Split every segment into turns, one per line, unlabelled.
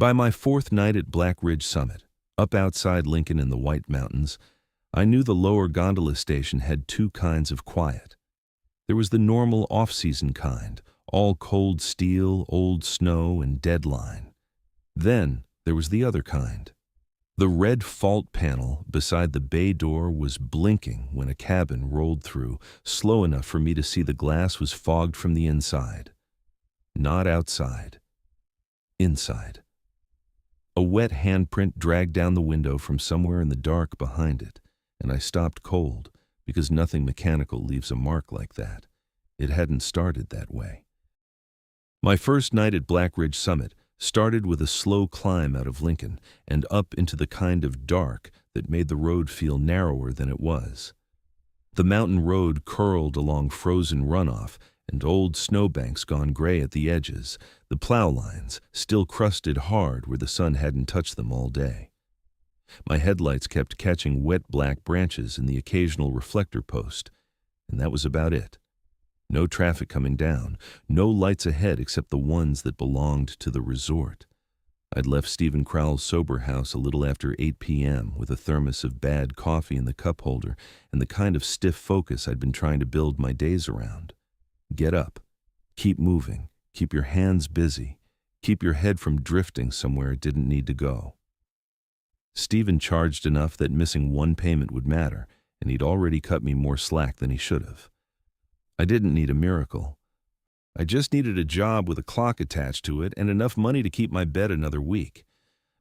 By my fourth night at Black Ridge Summit, up outside Lincoln in the White Mountains, I knew the lower Gondola station had two kinds of quiet. There was the normal off-season kind, all cold steel, old snow, and deadline. Then there was the other kind. The red fault panel beside the bay door was blinking when a cabin rolled through, slow enough for me to see the glass was fogged from the inside. Not outside. Inside. A wet handprint dragged down the window from somewhere in the dark behind it, and I stopped cold, because nothing mechanical leaves a mark like that. It hadn't started that way. My first night at Black Ridge Summit started with a slow climb out of Lincoln and up into the kind of dark that made the road feel narrower than it was. The mountain road curled along frozen runoff and old snowbanks gone gray at the edges, the plow lines still crusted hard where the sun hadn't touched them all day. My headlights kept catching wet black branches in the occasional reflector post, and that was about it. No traffic coming down, no lights ahead except the ones that belonged to the resort. I'd left Stephen Crowell's sober house a little after 8 p.m. with a thermos of bad coffee in the cup holder and the kind of stiff focus I'd been trying to build my days around. Get up, keep moving, keep your hands busy, keep your head from drifting somewhere it didn't need to go. Stephen charged enough that missing one payment would matter, and he'd already cut me more slack than he should have. I didn't need a miracle. I just needed a job with a clock attached to it and enough money to keep my bed another week.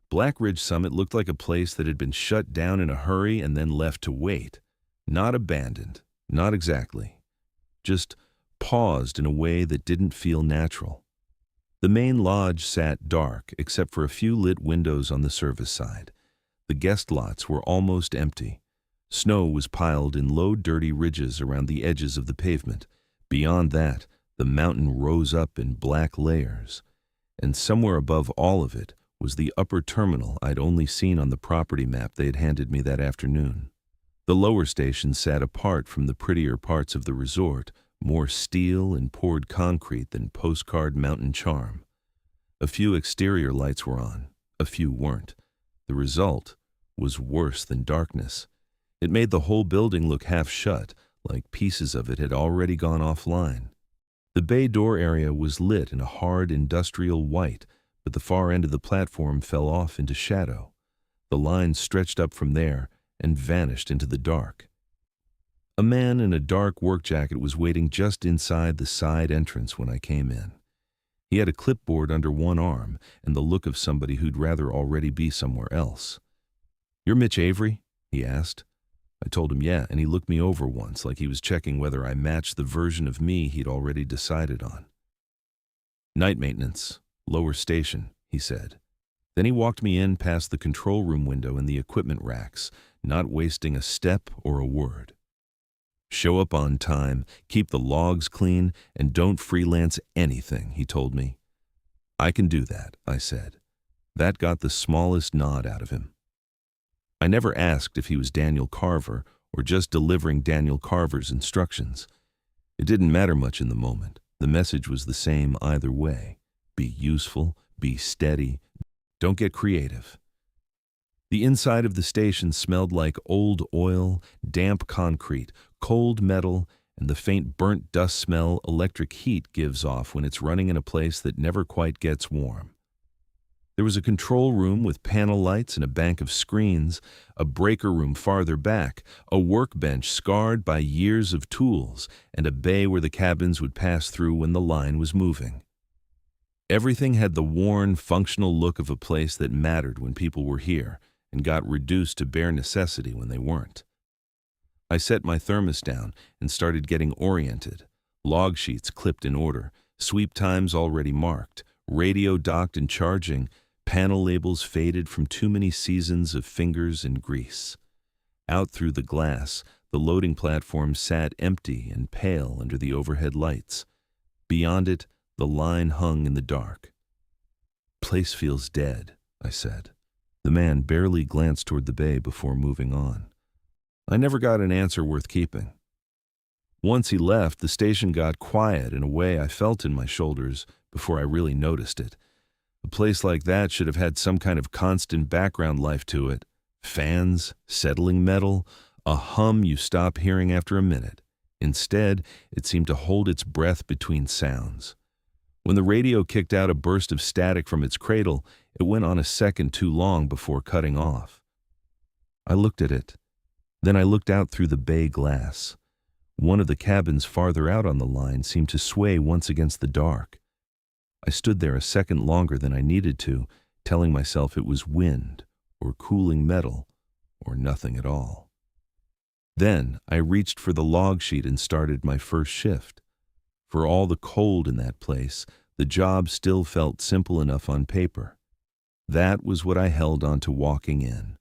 Black Ridge Summit looked like a place that had been shut down in a hurry and then left to wait. Not abandoned, not exactly. Just paused in a way that didn't feel natural. The main lodge sat dark except for a few lit windows on the service side. The guest lots were almost empty. Snow was piled in low, dirty ridges around the edges of the pavement. Beyond that, the mountain rose up in black layers. And somewhere above all of it was the upper terminal I'd only seen on the property map they had handed me that afternoon. The lower station sat apart from the prettier parts of the resort, more steel and poured concrete than postcard mountain charm. A few exterior lights were on, a few weren't. The result was worse than darkness. It made the whole building look half shut, like pieces of it had already gone offline. The bay door area was lit in a hard industrial white, but the far end of the platform fell off into shadow. The line stretched up from there and vanished into the dark. A man in a dark work jacket was waiting just inside the side entrance when I came in. He had a clipboard under one arm and the look of somebody who'd rather already be somewhere else. "You're Mitch Avery?" he asked. I told him yeah, and he looked me over once like he was checking whether I matched the version of me he'd already decided on. "Night maintenance, lower station," he said. Then he walked me in past the control room window and the equipment racks, not wasting a step or a word. "Show up on time, keep the logs clean, and don't freelance anything," he told me. "I can do that," I said. That got the smallest nod out of him. I never asked if he was Daniel Carver or just delivering Daniel Carver's instructions. It didn't matter much in the moment. The message was the same either way. Be useful, be steady, don't get creative. The inside of the station smelled like old oil, damp concrete, cold metal, and the faint burnt dust smell electric heat gives off when it's running in a place that never quite gets warm. There was a control room with panel lights and a bank of screens, a breaker room farther back, a workbench scarred by years of tools, and a bay where the cabins would pass through when the line was moving. Everything had the worn, functional look of a place that mattered when people were here and got reduced to bare necessity when they weren't. I set my thermos down and started getting oriented. Log sheets clipped in order, sweep times already marked, radio docked and charging, panel labels faded from too many seasons of fingers and grease. Out through the glass, the loading platform sat empty and pale under the overhead lights. Beyond it, the line hung in the dark. "Place feels dead," I said. The man barely glanced toward the bay before moving on. I never got an answer worth keeping. Once he left, the station got quiet in a way I felt in my shoulders before I really noticed it. A place like that should have had some kind of constant background life to it. Fans, settling metal, a hum you stop hearing after a minute. Instead, it seemed to hold its breath between sounds. When the radio kicked out a burst of static from its cradle, it went on a second too long before cutting off. I looked at it. Then I looked out through the bay glass. One of the cabins farther out on the line seemed to sway once against the dark. I stood there a second longer than I needed to, telling myself it was wind, or cooling metal, or nothing at all. Then I reached for the log sheet and started my first shift. For all the cold in that place, the job still felt simple enough on paper. That was what I held on to walking in.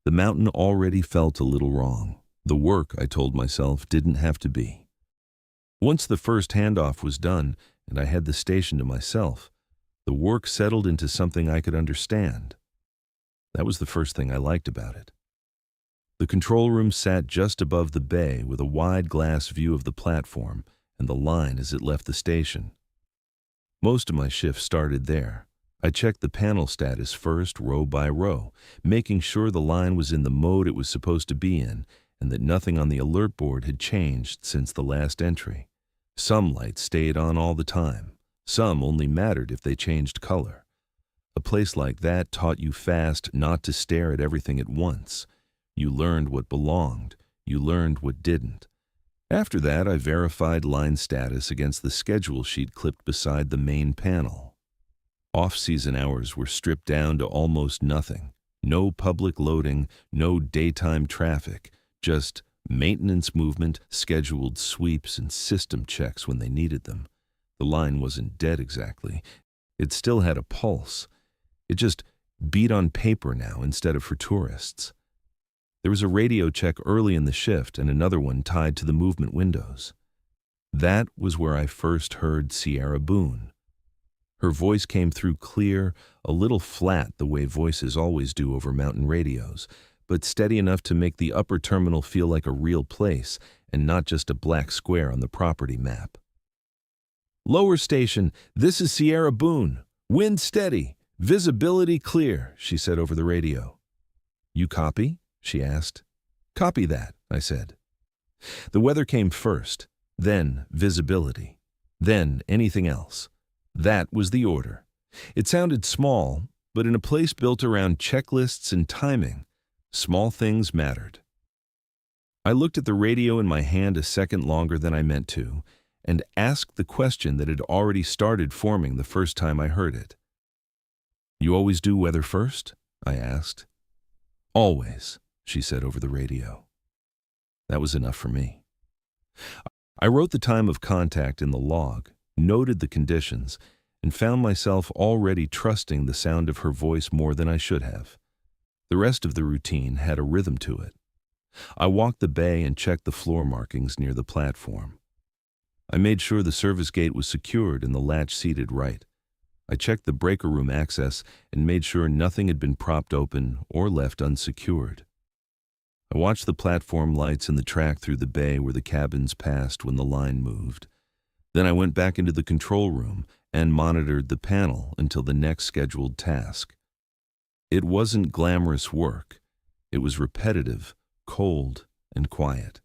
The mountain already felt a little wrong. The work, I told myself, didn't have to be. Once the first handoff was done and I had the station to myself, the work settled into something I could understand. That was the first thing I liked about it. The control room sat just above the bay with a wide glass view of the platform and the line as it left the station. Most of my shift started there. I checked the panel status first, row by row, making sure the line was in the mode it was supposed to be in and that nothing on the alert board had changed since the last entry. Some lights stayed on all the time. Some only mattered if they changed color. A place like that taught you fast not to stare at everything at once. You learned what belonged. You learned what didn't. After that, I verified line status against the schedule sheet clipped beside the main panel. Off-season hours were stripped down to almost nothing. No public loading, no daytime traffic, just maintenance movement, scheduled sweeps, and system checks when they needed them. The line wasn't dead exactly. It still had a pulse. It just beat on paper now instead of for tourists. There was a radio check early in the shift and another one tied to the movement windows. That was where I first heard Sierra Boone. Her voice came through clear, a little flat the way voices always do over mountain radios, but steady enough to make the upper terminal feel like a real place and not just a black square on the property map. "Lower station, this is Sierra Boone. Wind steady, visibility clear," she said over the radio. "You copy?" she asked. "Copy that," I said. The weather came first, then visibility, then anything else. That was the order. It sounded small, but in a place built around checklists and timing, small things mattered. I looked at the radio in my hand a second longer than I meant to, and asked the question that had already started forming the first time I heard it. "You always do weather first?" I asked. "Always," she said over the radio. That was enough for me. I wrote the time of contact in the log, noted the conditions, and found myself already trusting the sound of her voice more than I should have. The rest of the routine had a rhythm to it. I walked the bay and checked the floor markings near the platform. I made sure the service gate was secured and the latch seated right. I checked the breaker room access and made sure nothing had been propped open or left unsecured. I watched the platform lights and the track through the bay where the cabins passed when the line moved. Then I went back into the control room and monitored the panel until the next scheduled task. It wasn't glamorous work. It was repetitive, cold, and quiet.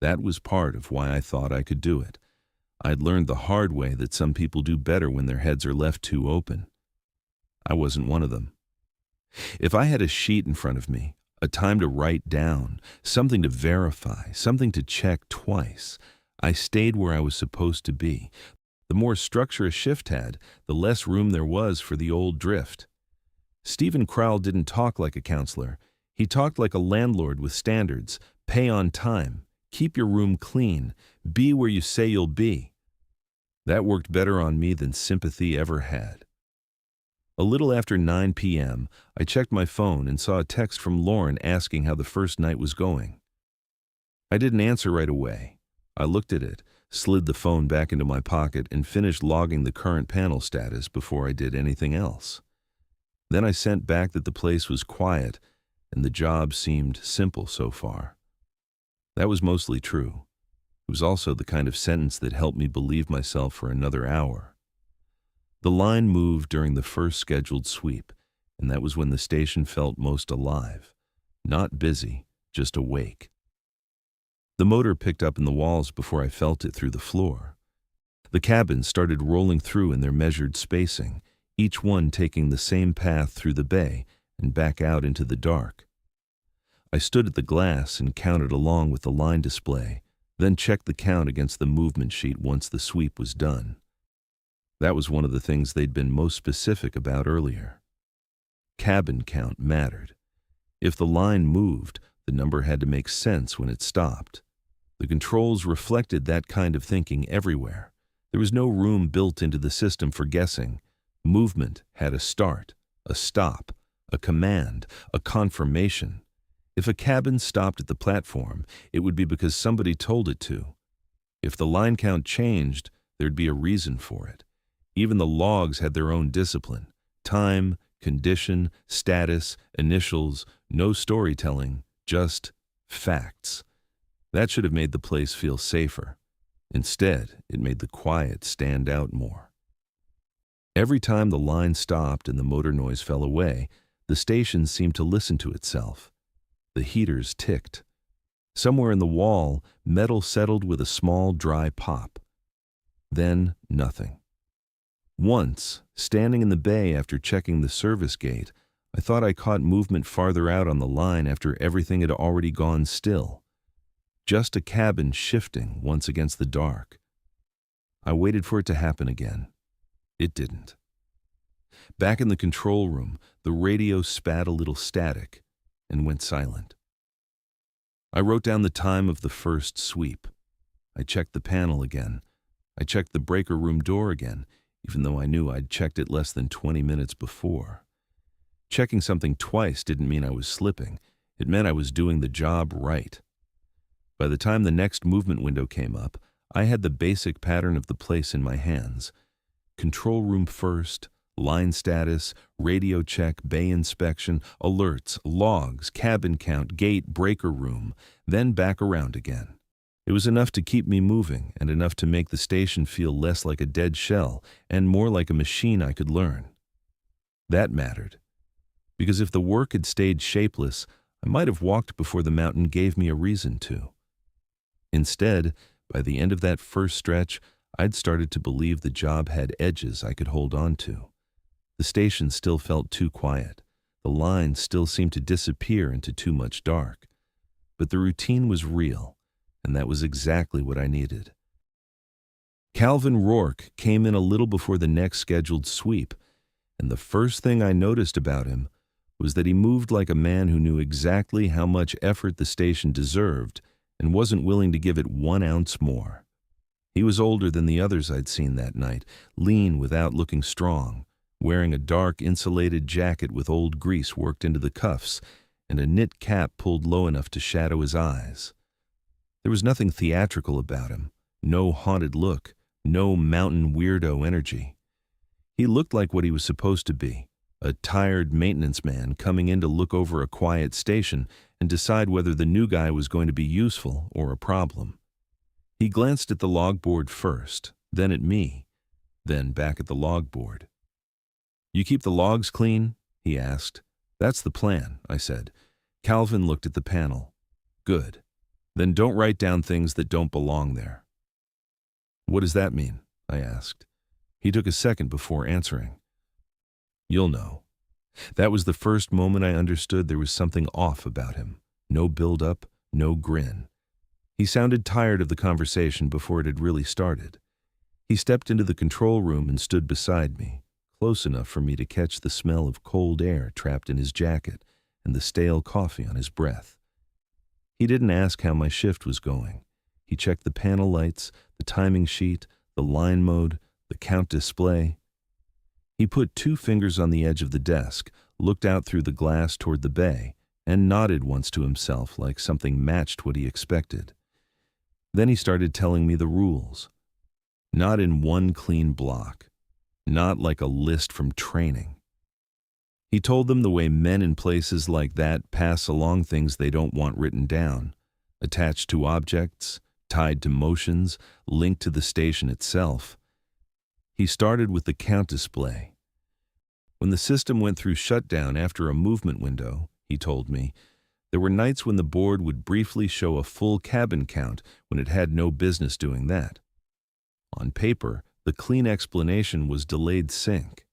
That was part of why I thought I could do it. I'd learned the hard way that some people do better when their heads are left too open. I wasn't one of them. If I had a sheet in front of me, a time to write down, something to verify, something to check twice, I stayed where I was supposed to be. The more structure a shift had, the less room there was for the old drift. Stephen Crowell didn't talk like a counselor. He talked like a landlord with standards. Pay on time. Keep your room clean. Be where you say you'll be. That worked better on me than sympathy ever had. A little after 9 p.m., I checked my phone and saw a text from Lauren asking how the first night was going. I didn't answer right away. I looked at it, slid the phone back into my pocket, and finished logging the current panel status before I did anything else. Then I sent back that the place was quiet and the job seemed simple so far. That was mostly true. It was also the kind of sentence that helped me believe myself for another hour. The line moved during the first scheduled sweep, and that was when the station felt most alive. Not busy, just awake. The motor picked up in the walls before I felt it through the floor. The cabins started rolling through in their measured spacing, each one taking the same path through the bay and back out into the dark. I stood at the glass and counted along with the line display, then checked the count against the movement sheet once the sweep was done. That was one of the things they'd been most specific about earlier. Cabin count mattered. If the line moved, the number had to make sense when it stopped. The controls reflected that kind of thinking everywhere. There was no room built into the system for guessing. Movement had a start, a stop, a command, a confirmation. If a cabin stopped at the platform, it would be because somebody told it to. If the line count changed, there'd be a reason for it. Even the logs had their own discipline. Time, condition, status, initials, no storytelling, just facts. That should have made the place feel safer. Instead, it made the quiet stand out more. Every time the line stopped and the motor noise fell away, the station seemed to listen to itself. The heaters ticked. Somewhere in the wall, metal settled with a small, dry pop. Then, nothing. Once, standing in the bay after checking the service gate, I thought I caught movement farther out on the line after everything had already gone still. Just a cabin shifting once against the dark. I waited for it to happen again. It didn't. Back in the control room, the radio spat a little static and went silent. I wrote down the time of the first sweep. I checked the panel again. I checked the breaker room door again, even though I knew I'd checked it less than 20 minutes before. Checking something twice didn't mean I was slipping. It meant I was doing the job right. By the time the next movement window came up, I had the basic pattern of the place in my hands. Control room first, line status, radio check, bay inspection, alerts, logs, cabin count, gate, breaker room, then back around again. It was enough to keep me moving and enough to make the station feel less like a dead shell and more like a machine I could learn. That mattered, because if the work had stayed shapeless, I might have walked before the mountain gave me a reason to. Instead, by the end of that first stretch, I'd started to believe the job had edges I could hold on to. The station still felt too quiet. The line still seemed to disappear into too much dark. But the routine was real, and that was exactly what I needed. Calvin Rourke came in a little before the next scheduled sweep, and the first thing I noticed about him was that he moved like a man who knew exactly how much effort the station deserved and wasn't willing to give it 1 ounce more. He was older than the others I'd seen that night, lean without looking strong, wearing a dark insulated jacket with old grease worked into the cuffs and a knit cap pulled low enough to shadow his eyes. There was nothing theatrical about him, no haunted look, no mountain weirdo energy. He looked like what he was supposed to be, a tired maintenance man coming in to look over a quiet station and decide whether the new guy was going to be useful or a problem. He glanced at the logboard first, then at me, then back at the logboard. "You keep the logs clean?" he asked. "That's the plan," I said. Calvin looked at the panel. "Good. Then don't write down things that don't belong there." "What does that mean?" I asked. He took a second before answering. "You'll know." That was the first moment I understood there was something off about him. No build-up, no grin. He sounded tired of the conversation before it had really started. He stepped into the control room and stood beside me, close enough for me to catch the smell of cold air trapped in his jacket and the stale coffee on his breath. He didn't ask how my shift was going. He checked the panel lights, the timing sheet, the line mode, the count display. He put 2 fingers on the edge of the desk, looked out through the glass toward the bay, and nodded once to himself like something matched what he expected. Then he started telling me the rules. Not in one clean block. Not like a list from training. He told them the way men in places like that pass along things they don't want written down, attached to objects, tied to motions, linked to the station itself. He started with the count display. When the system went through shutdown after a movement window, he told me, there were nights when the board would briefly show a full cabin count when it had no business doing that. On paper, the clean explanation was delayed sync.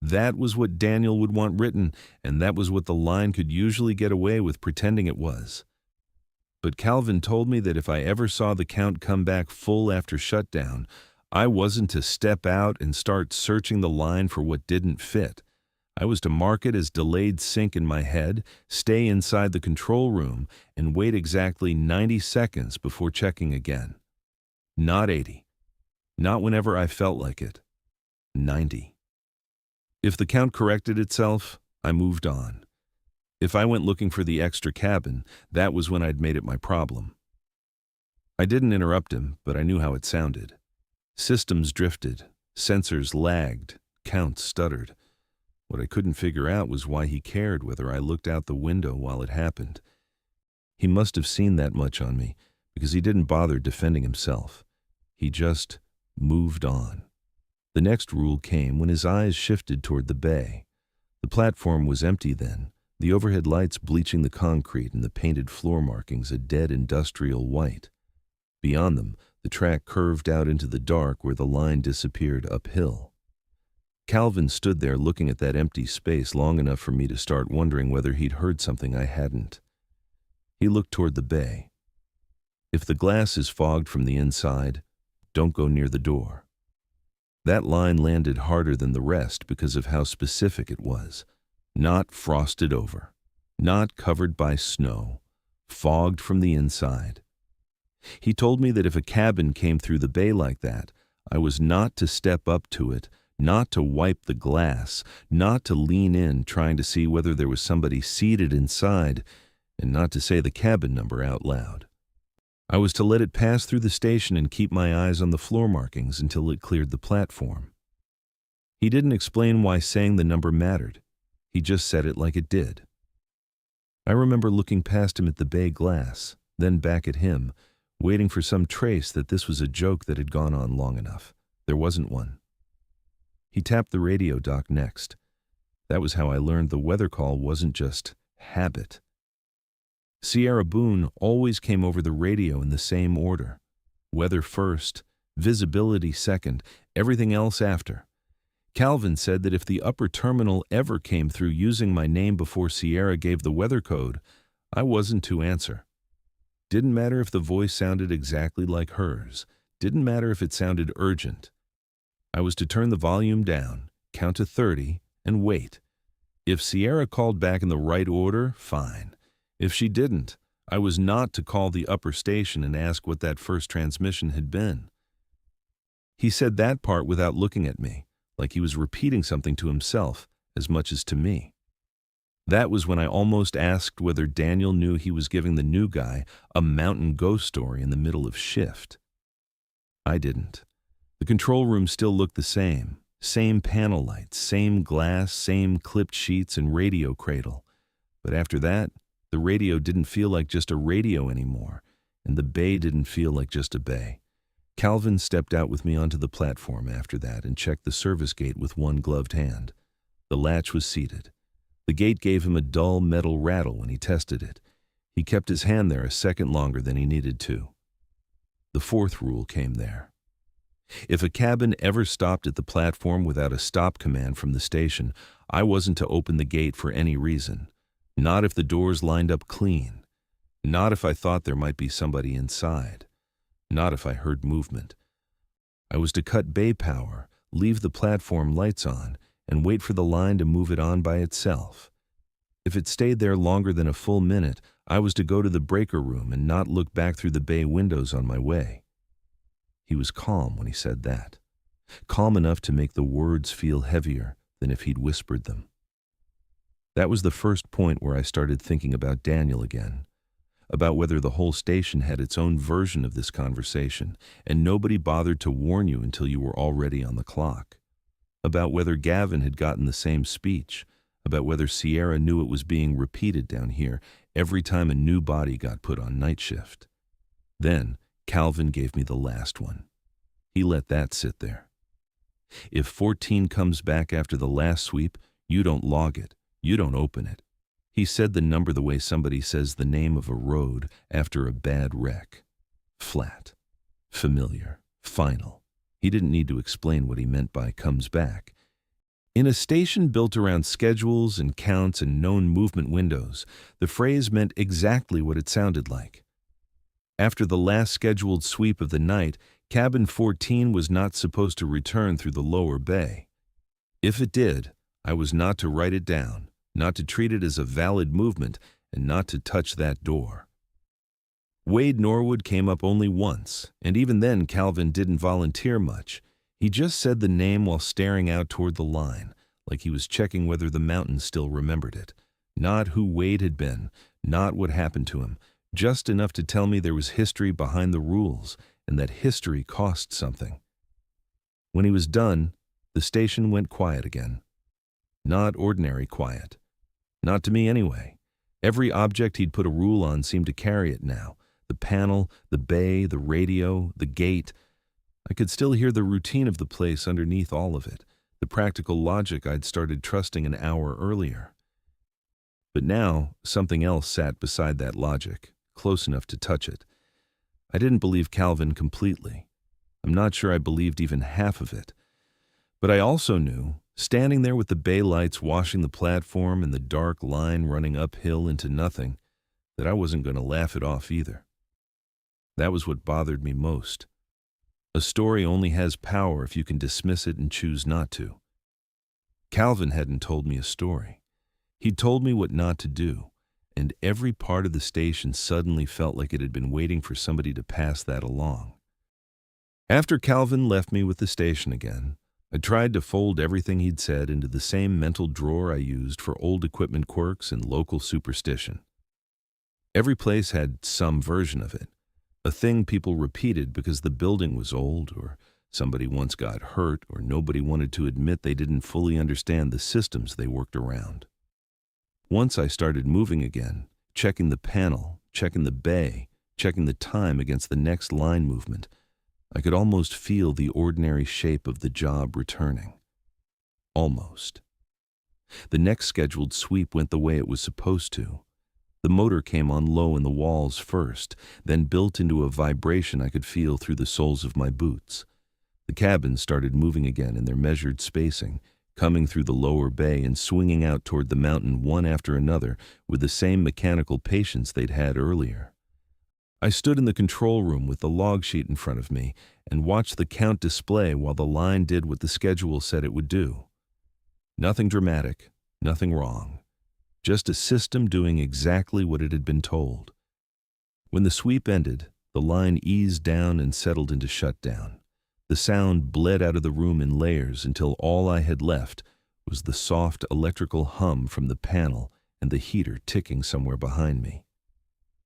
That was what Daniel would want written, and that was what the line could usually get away with pretending it was. But Calvin told me that if I ever saw the count come back full after shutdown, I wasn't to step out and start searching the line for what didn't fit. I was to mark it as delayed sync in my head, stay inside the control room, and wait exactly 90 seconds before checking again. Not 80. Not whenever I felt like it. 90. If the count corrected itself, I moved on. If I went looking for the extra cabin, that was when I'd made it my problem. I didn't interrupt him, but I knew how it sounded. Systems drifted, sensors lagged, counts stuttered. What I couldn't figure out was why he cared whether I looked out the window while it happened. He must have seen that much on me, because he didn't bother defending himself. He just moved on. The next rule came when his eyes shifted toward the bay. The platform was empty then, the overhead lights bleaching the concrete and the painted floor markings a dead industrial white. Beyond them, the track curved out into the dark where the line disappeared uphill. Calvin stood there looking at that empty space long enough for me to start wondering whether he'd heard something I hadn't. He looked toward the bay. If the glass is fogged from the inside, don't go near the door. That line landed harder than the rest because of how specific it was. Not frosted over, not covered by snow, fogged from the inside. He told me that if a cabin came through the bay like that, I was not to step up to it, not to wipe the glass, not to lean in trying to see whether there was somebody seated inside, and not to say the cabin number out loud. I was to let it pass through the station and keep my eyes on the floor markings until it cleared the platform. He didn't explain why saying the number mattered. He just said it like it did. I remember looking past him at the bay glass, then back at him, waiting for some trace that this was a joke that had gone on long enough. There wasn't one. He tapped the radio dock next. That was how I learned the weather call wasn't just habit. Sierra Boone always came over the radio in the same order. Weather first, visibility second, everything else after. Calvin said that if the upper terminal ever came through using my name before Sierra gave the weather code, I wasn't to answer. Didn't matter if the voice sounded exactly like hers. Didn't matter if it sounded urgent. I was to turn the volume down, count to 30, and wait. If Sierra called back in the right order, fine. If she didn't, I was not to call the upper station and ask what that first transmission had been. He said that part without looking at me, like he was repeating something to himself as much as to me. That was when I almost asked whether Daniel knew he was giving the new guy a mountain ghost story in the middle of shift. I didn't. The control room still looked the same panel lights, same glass, same clipped sheets and radio cradle. But after that, the radio didn't feel like just a radio anymore, and the bay didn't feel like just a bay. Calvin stepped out with me onto the platform after that and checked the service gate with one gloved hand. The latch was seated. The gate gave him a dull metal rattle when he tested it. He kept his hand there a second longer than he needed to. The fourth rule came there. If a cabin ever stopped at the platform without a stop command from the station, I wasn't to open the gate for any reason. Not if the doors lined up clean. Not if I thought there might be somebody inside. Not if I heard movement. I was to cut bay power, leave the platform lights on, and wait for the line to move it on by itself. If it stayed there longer than a full minute, I was to go to the breaker room and not look back through the bay windows on my way. He was calm when he said that. Calm enough to make the words feel heavier than if he'd whispered them. That was the first point where I started thinking about Daniel again, about whether the whole station had its own version of this conversation, and nobody bothered to warn you until you were already on the clock, about whether Gavin had gotten the same speech, about whether Sierra knew it was being repeated down here every time a new body got put on night shift. Then Calvin gave me the last one. He let that sit there. If 14 comes back after the last sweep, you don't log it. You don't open it. He said the number the way somebody says the name of a road after a bad wreck. Flat. Familiar. Final. He didn't need to explain what he meant by comes back. In a station built around schedules and counts and known movement windows, the phrase meant exactly what it sounded like. After the last scheduled sweep of the night, cabin 14 was not supposed to return through the lower bay. If it did, I was not to write it down, not to treat it as a valid movement, and not to touch that door. Wade Norwood came up only once, and even then Calvin didn't volunteer much. He just said the name while staring out toward the line, like he was checking whether the mountain still remembered it. Not who Wade had been, not what happened to him, just enough to tell me there was history behind the rules, and that history cost something. When he was done, the station went quiet again. Not ordinary quiet. Not to me anyway. Every object he'd put a rule on seemed to carry it now. The panel, the bay, the radio, the gate. I could still hear the routine of the place underneath all of it, the practical logic I'd started trusting an hour earlier. But now, something else sat beside that logic, close enough to touch it. I didn't believe Calvin completely. I'm not sure I believed even half of it. But I also knew, standing there with the bay lights washing the platform and the dark line running uphill into nothing, that I wasn't going to laugh it off either. That was what bothered me most. A story only has power if you can dismiss it and choose not to. Calvin hadn't told me a story. He'd told me what not to do, and every part of the station suddenly felt like it had been waiting for somebody to pass that along. After Calvin left me with the station again, I tried to fold everything he'd said into the same mental drawer I used for old equipment quirks and local superstition. Every place had some version of it, a thing people repeated because the building was old, or somebody once got hurt, or nobody wanted to admit they didn't fully understand the systems they worked around. Once I started moving again, checking the panel, checking the bay, checking the time against the next line movement, I could almost feel the ordinary shape of the job returning. Almost. The next scheduled sweep went the way it was supposed to. The motor came on low in the walls first, then built into a vibration I could feel through the soles of my boots. The cabins started moving again in their measured spacing, coming through the lower bay and swinging out toward the mountain one after another with the same mechanical patience they'd had earlier. I stood in the control room with the log sheet in front of me and watched the count display while the line did what the schedule said it would do. Nothing dramatic, nothing wrong. Just a system doing exactly what it had been told. When the sweep ended, the line eased down and settled into shutdown. The sound bled out of the room in layers until all I had left was the soft electrical hum from the panel and the heater ticking somewhere behind me.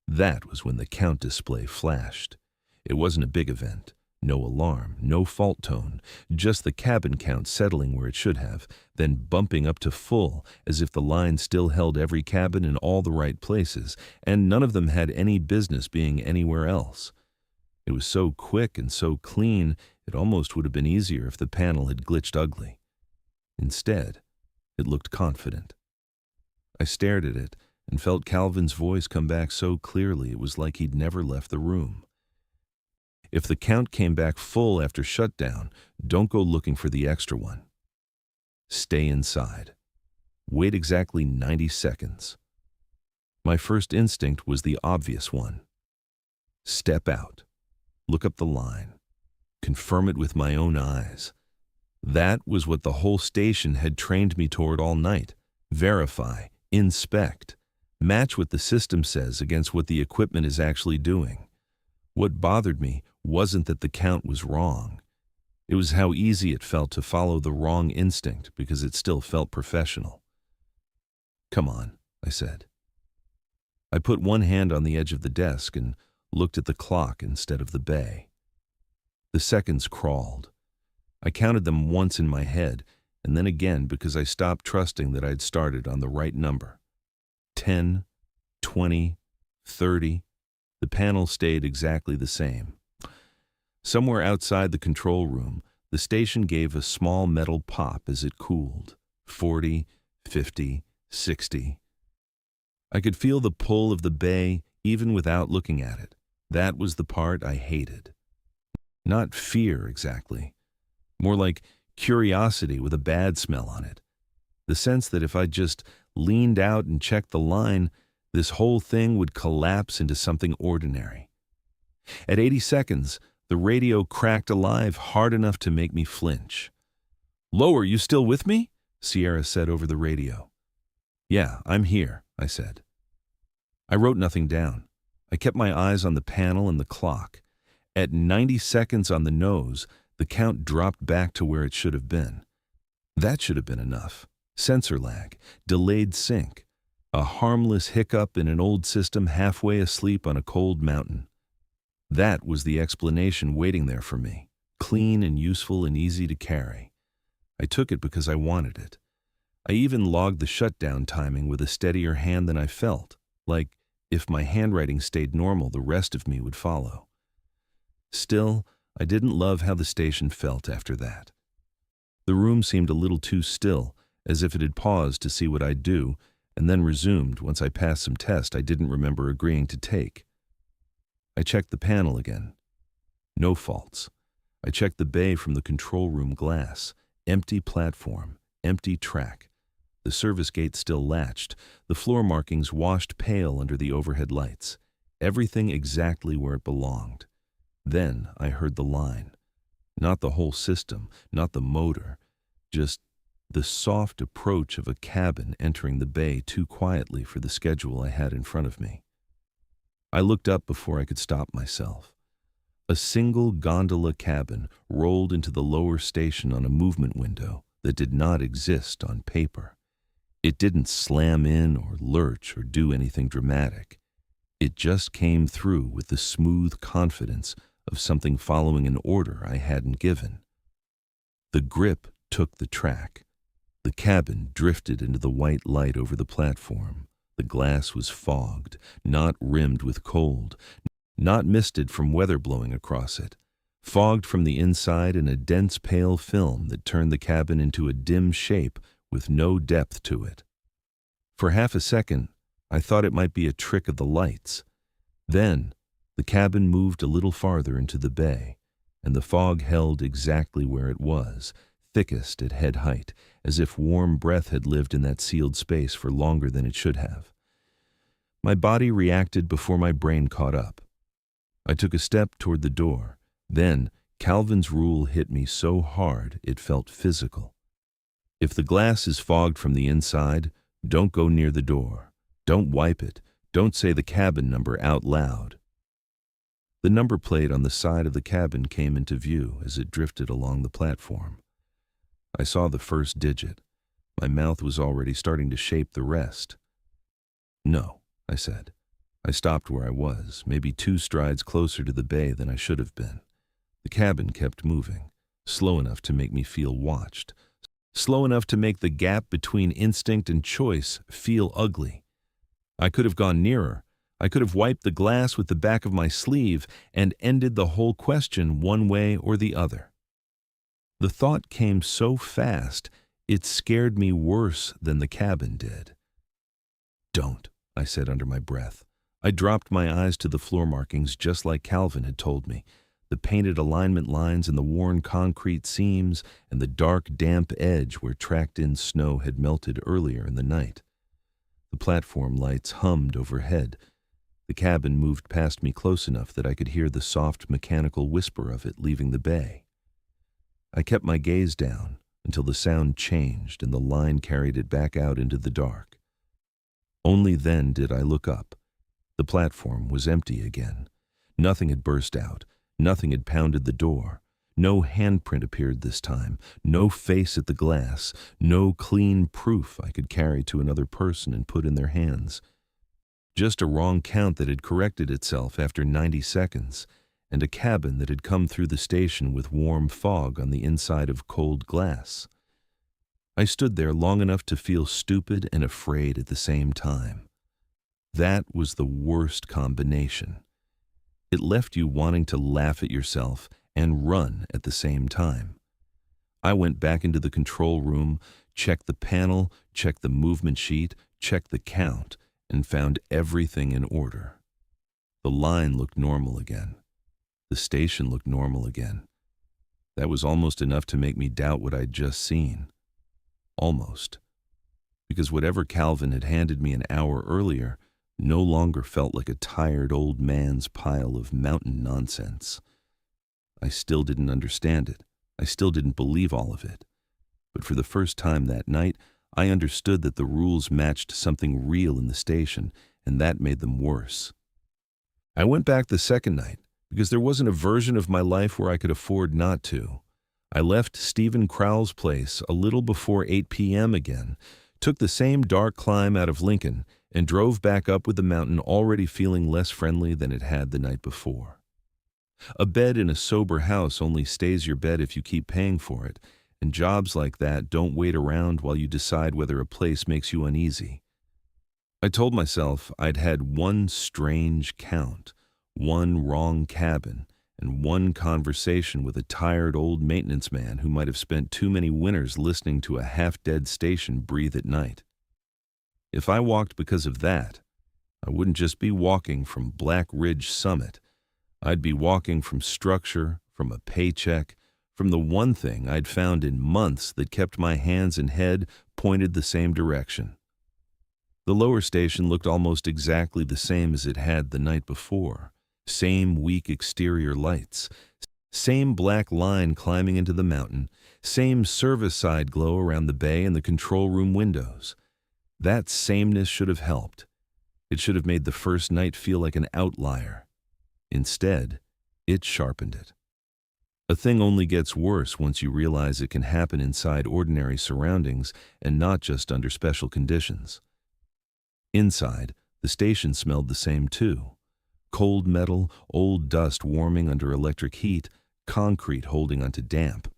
That was when the count display flashed. It wasn't a big event. No alarm, no fault tone, just the cabin count settling where it should have, then bumping up to full as if the line still held every cabin in all the right places, and none of them had any business being anywhere else. It was so quick and so clean, it almost would have been easier if the panel had glitched ugly. Instead, it looked confident. I stared at it and felt Calvin's voice come back so clearly it was like he'd never left the room. If the count came back full after shutdown, don't go looking for the extra one. Stay inside. Wait exactly 90 seconds. My first instinct was the obvious one. Step out. Look up the line. Confirm it with my own eyes. That was what the whole station had trained me toward all night. Verify. Inspect. Match what the system says against what the equipment is actually doing. What bothered me wasn't that the count was wrong. It was how easy it felt to follow the wrong instinct because it still felt professional. Come on, I said. I put one hand on the edge of the desk and looked at the clock instead of the bay. The seconds crawled. I counted them once in my head and then again because I stopped trusting that I'd started on the right number. 10, 20, 30. The panel stayed exactly the same. Somewhere outside the control room, The station gave a small metal pop as it cooled. 40, 50, 60. I could feel the pull of the bay even without looking at it. That was the part I hated. Not fear, exactly. More like curiosity with a bad smell on it. The sense that if I just leaned out and checked the line, this whole thing would collapse into something ordinary. At 80 seconds, the radio cracked alive hard enough to make me flinch. "Lower, you still with me?" Sierra said over the radio. "Yeah, I'm here," I said. I wrote nothing down. I kept my eyes on the panel and the clock. At 90 seconds on the nose, the count dropped back to where it should have been. That should have been enough. Sensor lag, delayed sync, a harmless hiccup in an old system halfway asleep on a cold mountain. That was the explanation waiting there for me, clean and useful and easy to carry. I took it because I wanted it. I even logged the shutdown timing with a steadier hand than I felt, like if my handwriting stayed normal, the rest of me would follow. Still, I didn't love how the station felt after that. The room seemed a little too still, as if it had paused to see what I'd do, and then resumed once I passed some test I didn't remember agreeing to take. I checked the panel again. No faults. I checked the bay from the control room glass. Empty platform, empty track. The service gate still latched, the floor markings washed pale under the overhead lights. Everything exactly where it belonged. Then I heard the line. Not the whole system, not the motor, just the soft approach of a cabin entering the bay too quietly for the schedule I had in front of me. I looked up before I could stop myself. A single gondola cabin rolled into the lower station on a movement window that did not exist on paper. It didn't slam in or lurch or do anything dramatic. It just came through with the smooth confidence of something following an order I hadn't given. The grip took the track. The cabin drifted into the white light over the platform. The glass was fogged, not rimmed with cold, not misted from weather blowing across it, fogged from the inside in a dense pale film that turned the cabin into a dim shape with no depth to it. For half a second, I thought it might be a trick of the lights. Then, the cabin moved a little farther into the bay, and the fog held exactly where it was, thickest at head height, as if warm breath had lived in that sealed space for longer than it should have. My body reacted before my brain caught up. I took a step toward the door. Then, Calvin's rule hit me so hard it felt physical. If the glass is fogged from the inside, don't go near the door. Don't wipe it. Don't say the cabin number out loud. The number plate on the side of the cabin came into view as it drifted along the platform. I saw the first digit. My mouth was already starting to shape the rest. "No," I said. I stopped where I was, maybe 2 strides closer to the bay than I should have been. The cabin kept moving, slow enough to make me feel watched, slow enough to make the gap between instinct and choice feel ugly. I could have gone nearer. I could have wiped the glass with the back of my sleeve and ended the whole question one way or the other. The thought came so fast, it scared me worse than the cabin did. "Don't," I said under my breath. I dropped my eyes to the floor markings just like Calvin had told me, the painted alignment lines and the worn concrete seams and the dark, damp edge where tracked-in snow had melted earlier in the night. The platform lights hummed overhead. The cabin moved past me close enough that I could hear the soft mechanical whisper of it leaving the bay. I kept my gaze down until the sound changed and the line carried it back out into the dark. Only then did I look up. The platform was empty again. Nothing had burst out. Nothing had pounded the door. No handprint appeared this time. No face at the glass. No clean proof I could carry to another person and put in their hands. Just a wrong count that had corrected itself after 90 seconds, and a cabin that had come through the station with warm fog on the inside of cold glass. I stood there long enough to feel stupid and afraid at the same time. That was the worst combination. It left you wanting to laugh at yourself and run at the same time. I went back into the control room, checked the panel, checked the movement sheet, checked the count, and found everything in order. The line looked normal again. The station looked normal again. That was almost enough to make me doubt what I'd just seen. Almost. Because whatever Calvin had handed me an hour earlier no longer felt like a tired old man's pile of mountain nonsense. I still didn't understand it. I still didn't believe all of it. But for the first time that night, I understood that the rules matched something real in the station, and that made them worse. I went back the second night, because there wasn't a version of my life where I could afford not to. I left Stephen Crowell's place a little before 8 p.m. again, took the same dark climb out of Lincoln, and drove back up with the mountain already feeling less friendly than it had the night before. A bed in a sober house only stays your bed if you keep paying for it, and jobs like that don't wait around while you decide whether a place makes you uneasy. I told myself I'd had one strange count, one wrong cabin, and one conversation with a tired old maintenance man who might have spent too many winters listening to a half-dead station breathe at night. If I walked because of that, I wouldn't just be walking from Black Ridge Summit. I'd be walking from structure, from a paycheck, from the one thing I'd found in months that kept my hands and head pointed the same direction. The lower station looked almost exactly the same as it had the night before. Same weak exterior lights, same black line climbing into the mountain, same service side glow around the bay and the control room windows. That sameness should have helped. It should have made the first night feel like an outlier. Instead, it sharpened it. A thing only gets worse once you realize it can happen inside ordinary surroundings and not just under special conditions. Inside, the station smelled the same too. Cold metal, old dust warming under electric heat, concrete holding onto damp.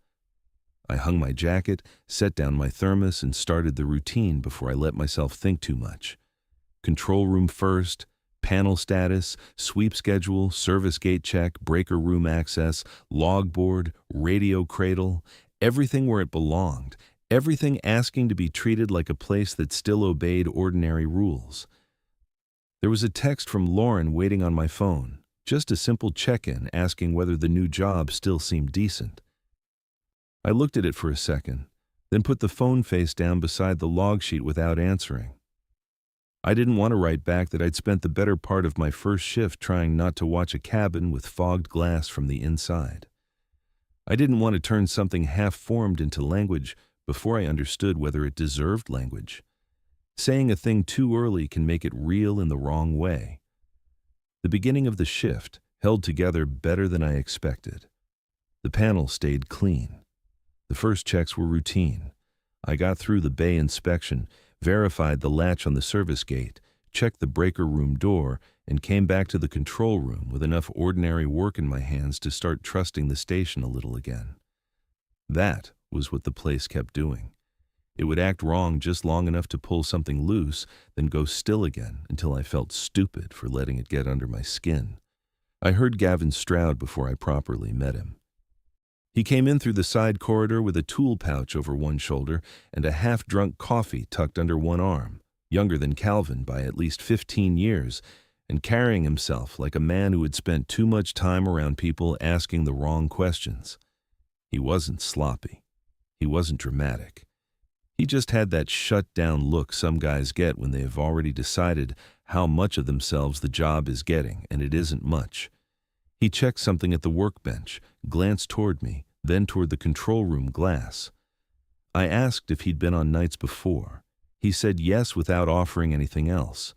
I hung my jacket, set down my thermos, and started the routine before I let myself think too much. Control room first, panel status, sweep schedule, service gate check, breaker room access, logboard, radio cradle, everything where it belonged, everything asking to be treated like a place that still obeyed ordinary rules. There was a text from Lauren waiting on my phone, just a simple check-in asking whether the new job still seemed decent. I looked at it for a second, then put the phone face down beside the log sheet without answering. I didn't want to write back that I'd spent the better part of my first shift trying not to watch a cabin with fogged glass from the inside. I didn't want to turn something half-formed into language before I understood whether it deserved language. Saying a thing too early can make it real in the wrong way. The beginning of the shift held together better than I expected. The panel stayed clean. The first checks were routine. I got through the bay inspection, verified the latch on the service gate, checked the breaker room door, and came back to the control room with enough ordinary work in my hands to start trusting the station a little again. That was what the place kept doing. It would act wrong just long enough to pull something loose, then go still again until I felt stupid for letting it get under my skin. I heard Gavin Stroud before I properly met him. He came in through the side corridor with a tool pouch over one shoulder and a half-drunk coffee tucked under one arm, younger than Calvin by at least 15 years, and carrying himself like a man who had spent too much time around people asking the wrong questions. He wasn't sloppy. He wasn't dramatic. He just had that shut-down look some guys get when they have already decided how much of themselves the job is getting, and it isn't much. He checked something at the workbench, glanced toward me, then toward the control room glass. I asked if he'd been on nights before. He said yes without offering anything else.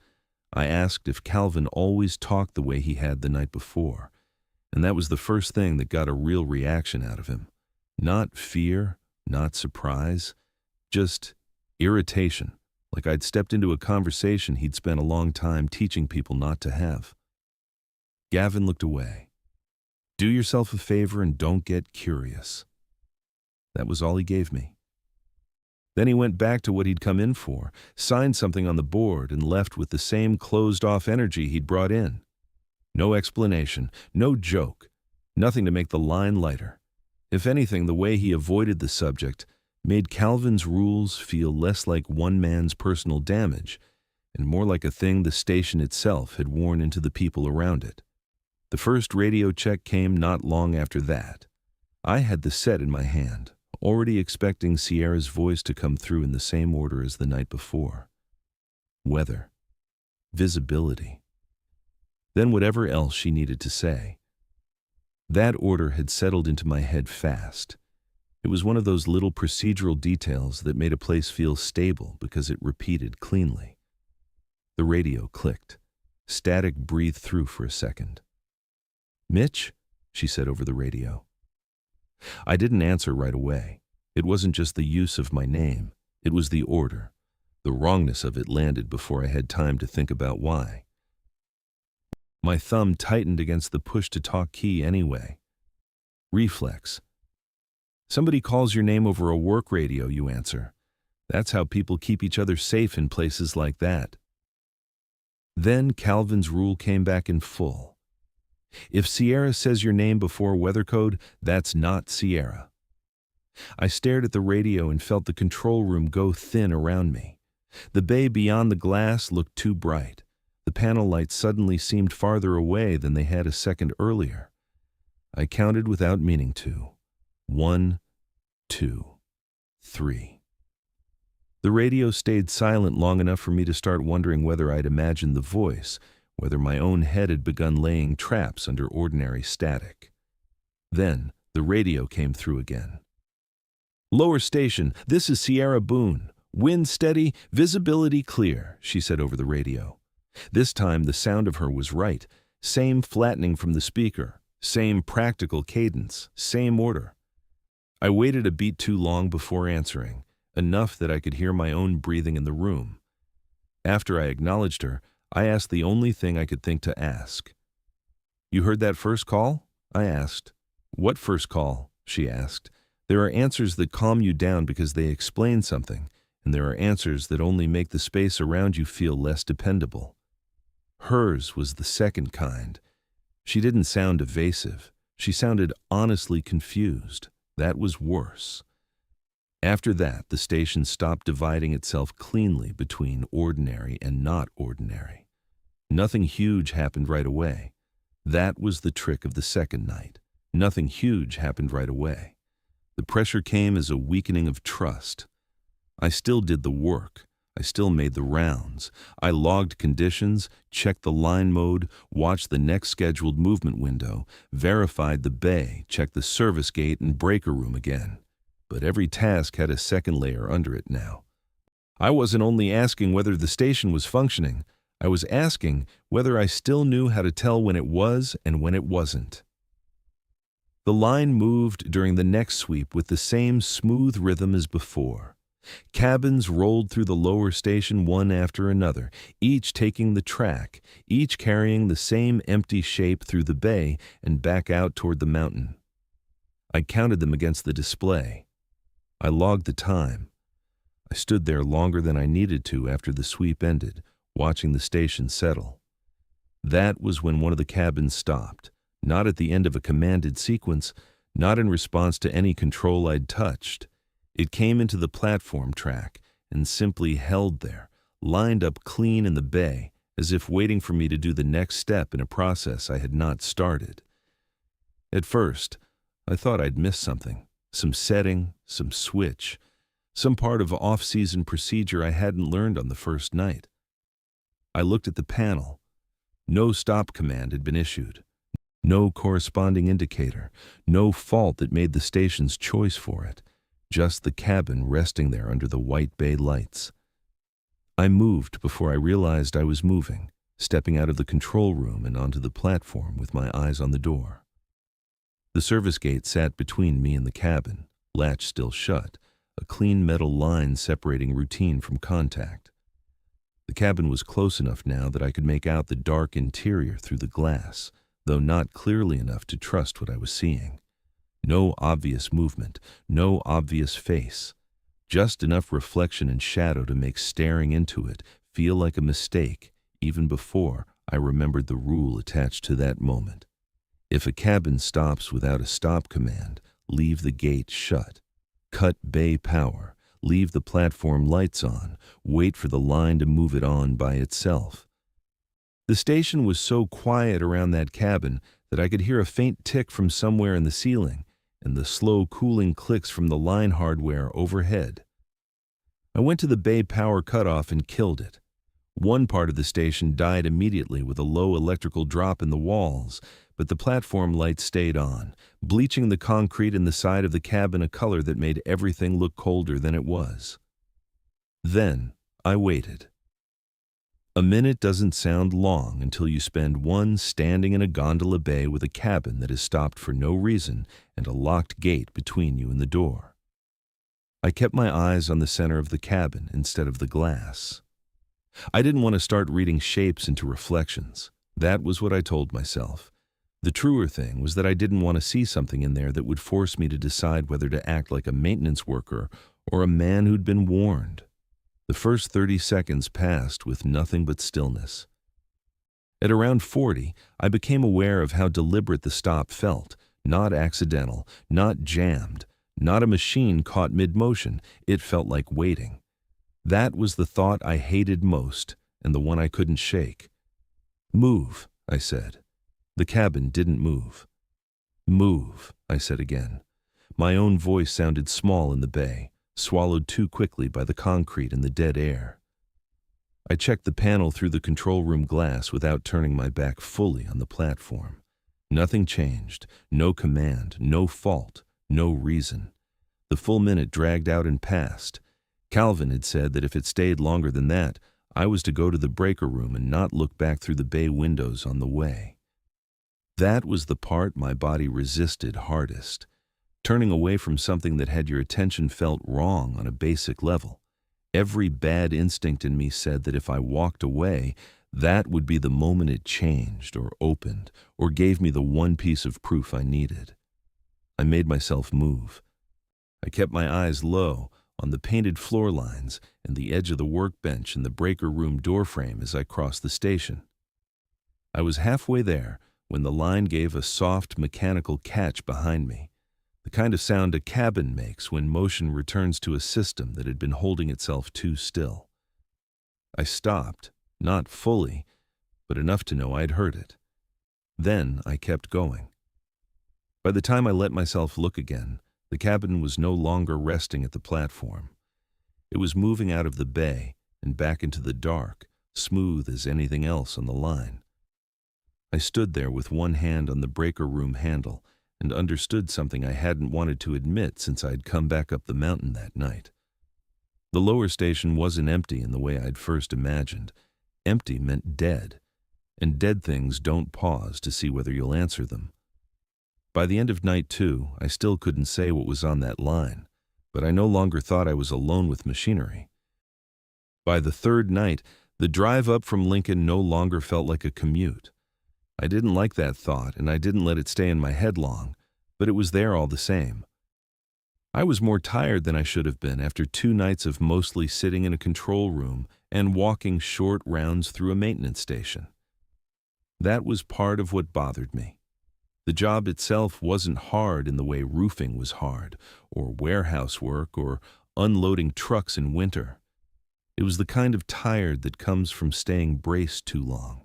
I asked if Calvin always talked the way he had the night before, and that was the first thing that got a real reaction out of him. Not fear, not surprise, just irritation, like I'd stepped into a conversation he'd spent a long time teaching people not to have. Gavin looked away. Do yourself a favor and don't get curious. That was all he gave me. Then he went back to what he'd come in for, signed something on the board, and left with the same closed-off energy he'd brought in. No explanation, no joke, nothing to make the line lighter. If anything, the way he avoided the subject made Calvin's rules feel less like one man's personal damage and more like a thing the station itself had worn into the people around it. The first radio check came not long after that. I had the set in my hand, already expecting Sierra's voice to come through in the same order as the night before. Weather. Visibility. Then whatever else she needed to say. That order had settled into my head fast. It was one of those little procedural details that made a place feel stable because it repeated cleanly. The radio clicked. Static breathed through for a second. "Mitch?" she said over the radio. I didn't answer right away. It wasn't just the use of my name. It was the order. The wrongness of it landed before I had time to think about why. My thumb tightened against the push-to-talk key anyway. Reflex. Somebody calls your name over a work radio, you answer. That's how people keep each other safe in places like that. Then Calvin's rule came back in full. If Sierra says your name before weather code, that's not Sierra. I stared at the radio and felt the control room go thin around me. The bay beyond the glass looked too bright. The panel lights suddenly seemed farther away than they had a second earlier. I counted without meaning to. 1, 2, 3. The radio stayed silent long enough for me to start wondering whether I'd imagined the voice, whether my own head had begun laying traps under ordinary static. Then the radio came through again. "Lower station, this is Sierra Boone. Wind steady, visibility clear," she said over the radio. This time the sound of her was right. Same flattening from the speaker, same practical cadence, same order. I waited a beat too long before answering, enough that I could hear my own breathing in the room. After I acknowledged her, I asked the only thing I could think to ask. "You heard that first call?" I asked. "What first call?" she asked. There are answers that calm you down because they explain something, and there are answers that only make the space around you feel less dependable. Hers was the second kind. She didn't sound evasive. She sounded honestly confused. That was worse. After that, the station stopped dividing itself cleanly between ordinary and not ordinary. Nothing huge happened right away. That was the trick of the second night. Nothing huge happened right away. The pressure came as a weakening of trust. I still did the work. I still made the rounds. I logged conditions, checked the line mode, watched the next scheduled movement window, verified the bay, checked the service gate and breaker room again. But every task had a second layer under it now. I wasn't only asking whether the station was functioning. I was asking whether I still knew how to tell when it was and when it wasn't. The line moved during the next sweep with the same smooth rhythm as before. Cabins rolled through the lower station one after another, each taking the track, each carrying the same empty shape through the bay and back out toward the mountain. I counted them against the display. I logged the time. I stood there longer than I needed to after the sweep ended, watching the station settle. That was when one of the cabins stopped, not at the end of a commanded sequence, not in response to any control I'd touched. It came into the platform track and simply held there, lined up clean in the bay, as if waiting for me to do the next step in a process I had not started. At first, I thought I'd missed something, some setting, some switch, some part of off-season procedure I hadn't learned on the first night. I looked at the panel. No stop command had been issued. No corresponding indicator, no fault that made the station's choice for it. Just the cabin resting there under the white bay lights. I moved before I realized I was moving, stepping out of the control room and onto the platform with my eyes on the door. The service gate sat between me and the cabin, latch still shut, a clean metal line separating routine from contact. The cabin was close enough now that I could make out the dark interior through the glass, though not clearly enough to trust what I was seeing. No obvious movement, no obvious face, just enough reflection and shadow to make staring into it feel like a mistake, even before I remembered the rule attached to that moment. If a cabin stops without a stop command, leave the gate shut. Cut bay power, leave the platform lights on, wait for the line to move it on by itself. The station was so quiet around that cabin that I could hear a faint tick from somewhere in the ceiling and the slow cooling clicks from the line hardware overhead. I went to the bay power cutoff and killed it. One part of the station died immediately with a low electrical drop in the walls, but the platform lights stayed on, bleaching the concrete in the side of the cabin a color that made everything look colder than it was. Then I waited. A minute doesn't sound long until you spend one standing in a gondola bay with a cabin that is stopped for no reason and a locked gate between you and the door. I kept my eyes on the center of the cabin instead of the glass. I didn't want to start reading shapes into reflections. That was what I told myself. The truer thing was that I didn't want to see something in there that would force me to decide whether to act like a maintenance worker or a man who'd been warned. The first 30 seconds passed with nothing but stillness. At around 40, I became aware of how deliberate the stop felt, not accidental, not jammed, not a machine caught mid-motion. It felt like waiting. That was the thought I hated most and the one I couldn't shake. "Move," I said. The cabin didn't move. "Move," I said again. My own voice sounded small in the bay, swallowed too quickly by the concrete and the dead air. I checked the panel through the control room glass without turning my back fully on the platform. Nothing changed, no command, no fault, no reason. The full minute dragged out and passed. Calvin had said that if it stayed longer than that, I was to go to the breaker room and not look back through the bay windows on the way. That was the part my body resisted hardest. Turning away from something that had your attention felt wrong on a basic level. Every bad instinct in me said that if I walked away, that would be the moment it changed or opened or gave me the one piece of proof I needed. I made myself move. I kept my eyes low on the painted floor lines and the edge of the workbench and the breaker room doorframe as I crossed the station. I was halfway there when the line gave a soft mechanical catch behind me, the kind of sound a cabin makes when motion returns to a system that had been holding itself too still. I stopped, not fully, but enough to know I'd heard it. Then I kept going. By the time I let myself look again, the cabin was no longer resting at the platform. It was moving out of the bay and back into the dark, smooth as anything else on the line. I stood there with one hand on the breaker room handle and understood something I hadn't wanted to admit since I'd come back up the mountain that night. The lower station wasn't empty in the way I'd first imagined. Empty meant dead, and dead things don't pause to see whether you'll answer them. By the end of night 2, I still couldn't say what was on that line, but I no longer thought I was alone with machinery. By the third night, the drive up from Lincoln no longer felt like a commute. I didn't like that thought, and I didn't let it stay in my head long, but it was there all the same. I was more tired than I should have been after 2 nights of mostly sitting in a control room and walking short rounds through a maintenance station. That was part of what bothered me. The job itself wasn't hard in the way roofing was hard, or warehouse work, or unloading trucks in winter. It was the kind of tired that comes from staying braced too long.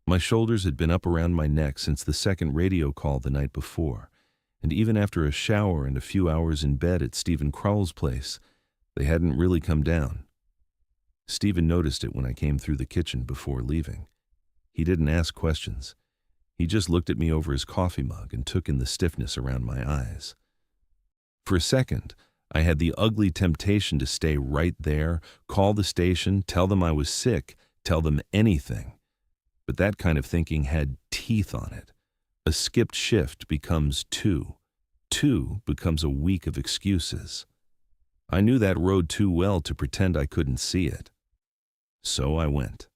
My shoulders had been up around my neck since the second radio call the night before, and even after a shower and a few hours in bed at Stephen Crowell's place, they hadn't really come down. Stephen noticed it when I came through the kitchen before leaving. He didn't ask questions. He just looked at me over his coffee mug and took in the stiffness around my eyes. For a second, I had the ugly temptation to stay right there, call the station, tell them I was sick, tell them anything. But that kind of thinking had teeth on it. A skipped shift becomes 2. 2 becomes a week of excuses. I knew that road too well to pretend I couldn't see it. So I went.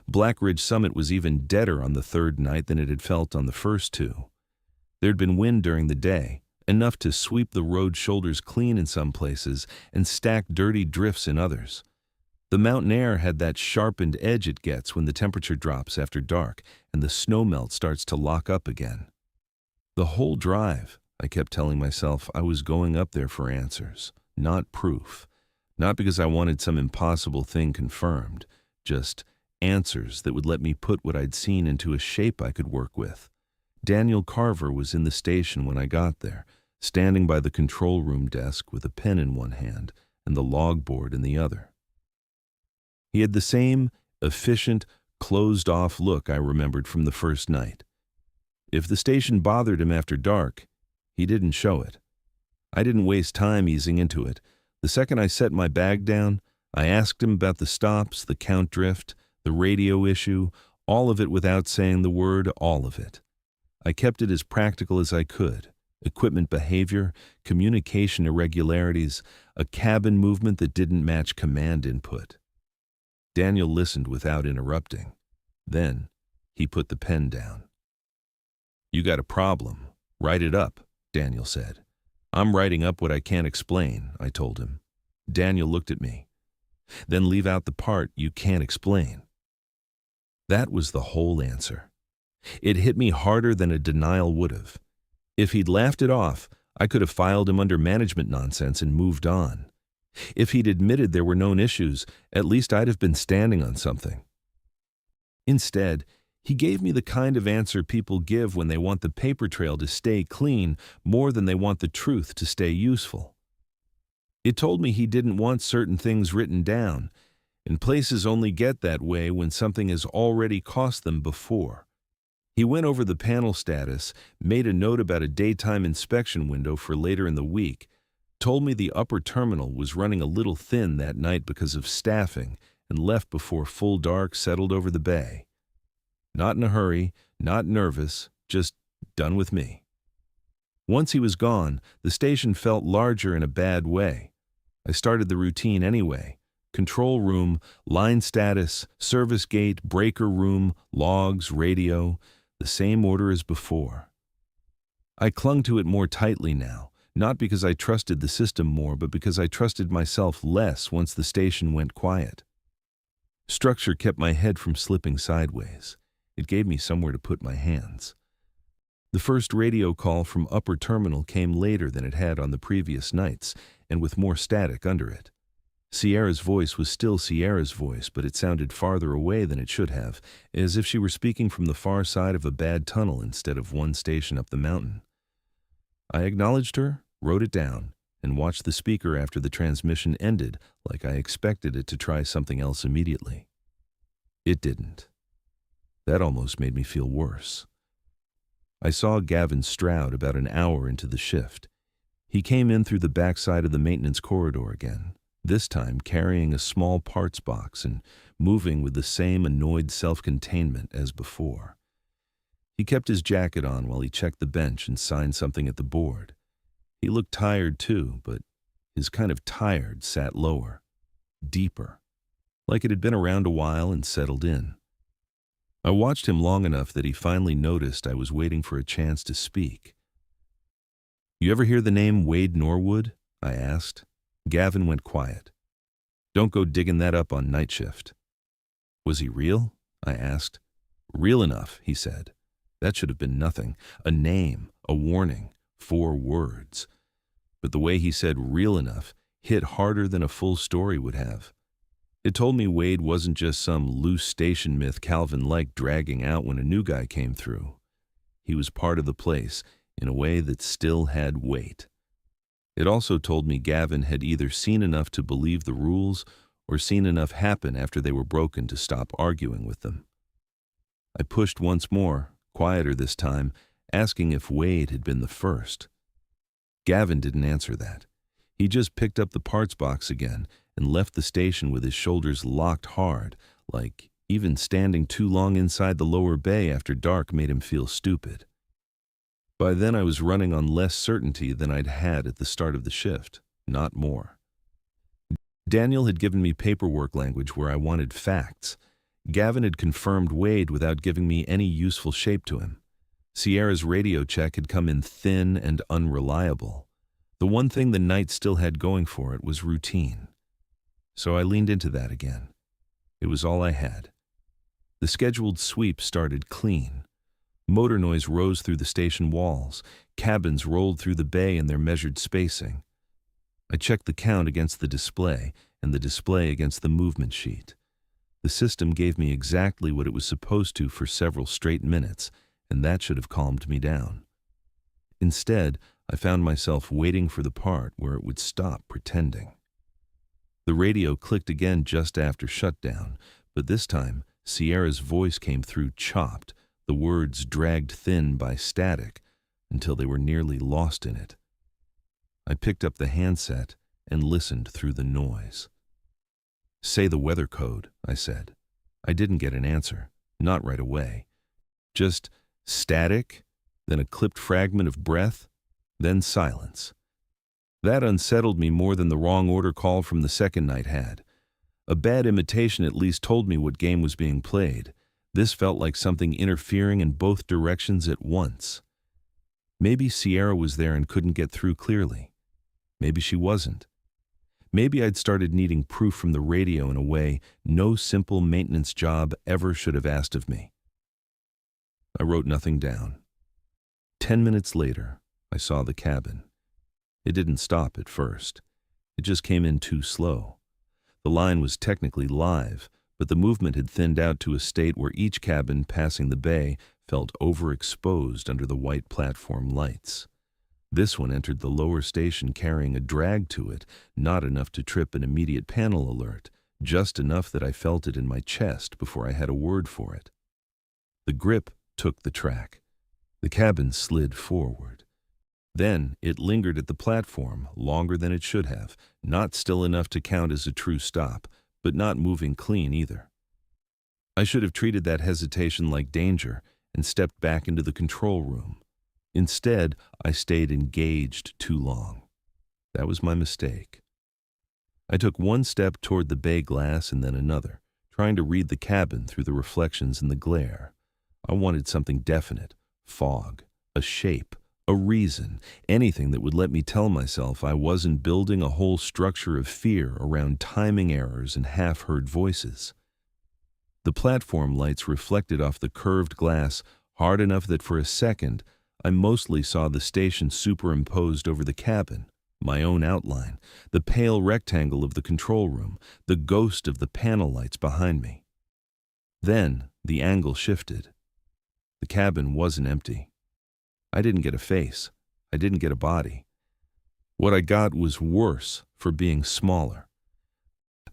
Black Ridge Summit was even deader on the third night than it had felt on the first 2. There'd been wind during the day, enough to sweep the road shoulders clean in some places and stack dirty drifts in others. The mountain air had that sharpened edge it gets when the temperature drops after dark and the snowmelt starts to lock up again. The whole drive, I kept telling myself I was going up there for answers, not proof. Not because I wanted some impossible thing confirmed, just answers that would let me put what I'd seen into a shape I could work with. Daniel Carver was in the station when I got there, standing by the control room desk with a pen in one hand and the logboard in the other. He had the same efficient, closed-off look I remembered from the first night. If the station bothered him after dark, he didn't show it. I didn't waste time easing into it. The second I set my bag down, I asked him about the stops, the count drift, the radio issue, all of it without saying the word all of it. I kept it as practical as I could. Equipment behavior, communication irregularities, a cabin movement that didn't match command input. Daniel listened without interrupting. Then he put the pen down. "You got a problem. Write it up," Daniel said. "I'm writing up what I can't explain," I told him. Daniel looked at me. "Then leave out the part you can't explain." That was the whole answer. It hit me harder than a denial would have. If he'd laughed it off, I could have filed him under management nonsense and moved on. If he'd admitted there were known issues, at least I'd have been standing on something. Instead, he gave me the kind of answer people give when they want the paper trail to stay clean more than they want the truth to stay useful. It told me he didn't want certain things written down, and places only get that way when something has already cost them before. He went over the panel status, made a note about a daytime inspection window for later in the week, told me the upper terminal was running a little thin that night because of staffing, and left before full dark settled over the bay. Not in a hurry, not nervous, just done with me. Once he was gone, the station felt larger in a bad way. I started the routine anyway. Control room, line status, service gate, breaker room, logs, radio, the same order as before. I clung to it more tightly now, not because I trusted the system more, but because I trusted myself less once the station went quiet. Structure kept my head from slipping sideways. It gave me somewhere to put my hands. The first radio call from upper terminal came later than it had on the previous nights, and with more static under it. Sierra's voice was still Sierra's voice, but it sounded farther away than it should have, as if she were speaking from the far side of a bad tunnel instead of one station up the mountain. I acknowledged her, wrote it down, and watched the speaker after the transmission ended like I expected it to try something else immediately. It didn't. That almost made me feel worse. I saw Gavin Stroud about an hour into the shift. He came in through the backside of the maintenance corridor again, this time carrying a small parts box and moving with the same annoyed self-containment as before. He kept his jacket on while he checked the bench and signed something at the board. He looked tired too, but his kind of tired sat lower, deeper, like it had been around a while and settled in. I watched him long enough that he finally noticed I was waiting for a chance to speak. "You ever hear the name Wade Norwood?" I asked. Gavin went quiet. "Don't go digging that up on night shift." "Was he real?" I asked. "Real enough," he said. That should have been nothing. A name, a warning, 4 words. But the way he said real enough hit harder than a full story would have. It told me Wade wasn't just some loose station myth Calvin liked dragging out when a new guy came through. He was part of the place in a way that still had weight. It also told me Gavin had either seen enough to believe the rules or seen enough happen after they were broken to stop arguing with them. I pushed once more, quieter this time, asking if Wade had been the first. Gavin didn't answer that. He just picked up the parts box again and left the station with his shoulders locked hard, like even standing too long inside the lower bay after dark made him feel stupid. By then I was running on less certainty than I'd had at the start of the shift, not more. Daniel had given me paperwork language where I wanted facts. Gavin had confirmed Wade without giving me any useful shape to him. Sierra's radio check had come in thin and unreliable. The one thing the night still had going for it was routine. So I leaned into that again. It was all I had. The scheduled sweep started clean. Motor noise rose through the station walls. Cabins rolled through the bay in their measured spacing. I checked the count against the display, and the display against the movement sheet. The system gave me exactly what it was supposed to for several straight minutes, and that should have calmed me down. Instead, I found myself waiting for the part where it would stop pretending. The radio clicked again just after shutdown, but this time Sierra's voice came through chopped, the words dragged thin by static until they were nearly lost in it. I picked up the handset and listened through the noise. "Say the weather code," I said. I didn't get an answer, not right away. Just static, then a clipped fragment of breath, then silence. That unsettled me more than the wrong order call from the second night had. A bad imitation at least told me what game was being played. This felt like something interfering in both directions at once. Maybe Sierra was there and couldn't get through clearly. Maybe she wasn't. Maybe I'd started needing proof from the radio in a way no simple maintenance job ever should have asked of me. I wrote nothing down. 10 minutes later, I saw the cabin. It didn't stop at first. It just came in too slow. The line was technically live, but the movement had thinned out to a state where each cabin passing the bay felt overexposed under the white platform lights. This one entered the lower station carrying a drag to it, not enough to trip an immediate panel alert, just enough that I felt it in my chest before I had a word for it. The grip took the track. The cabin slid forward. Then it lingered at the platform longer than it should have, not still enough to count as a true stop, but not moving clean either. I should have treated that hesitation like danger and stepped back into the control room. Instead, I stayed engaged too long. That was my mistake. I took one step toward the bay glass and then another, trying to read the cabin through the reflections in the glare. I wanted something definite, fog, a shape, a reason, anything that would let me tell myself I wasn't building a whole structure of fear around timing errors and half-heard voices. The platform lights reflected off the curved glass hard enough that for a second I mostly saw the station superimposed over the cabin, my own outline, the pale rectangle of the control room, the ghost of the panel lights behind me. Then the angle shifted. The cabin wasn't empty. I didn't get a face. I didn't get a body. What I got was worse for being smaller.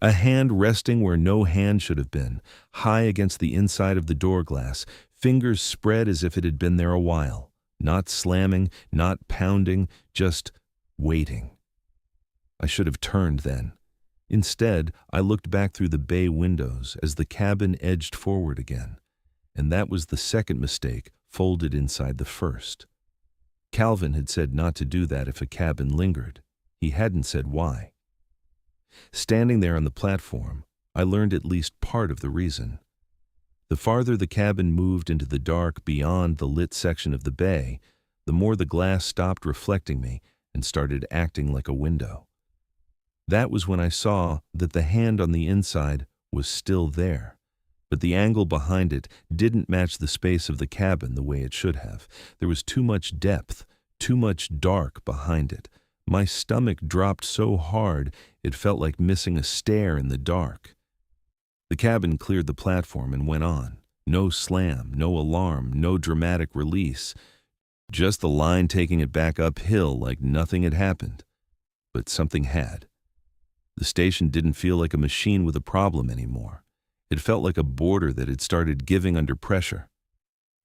A hand resting where no hand should have been, high against the inside of the door glass, fingers spread as if it had been there a while. Not slamming, not pounding, just waiting. I should have turned then. Instead, I looked back through the bay windows as the cabin edged forward again. And that was the second mistake folded inside the first. Calvin had said not to do that if a cabin lingered. He hadn't said why. Standing there on the platform, I learned at least part of the reason. The farther the cabin moved into the dark beyond the lit section of the bay, the more the glass stopped reflecting me and started acting like a window. That was when I saw that the hand on the inside was still there, but the angle behind it didn't match the space of the cabin the way it should have. There was too much depth, too much dark behind it. My stomach dropped so hard it felt like missing a stair in the dark. The cabin cleared the platform and went on. No slam, no alarm, no dramatic release. Just the line taking it back uphill like nothing had happened. But something had. The station didn't feel like a machine with a problem anymore. It felt like a border that had started giving under pressure.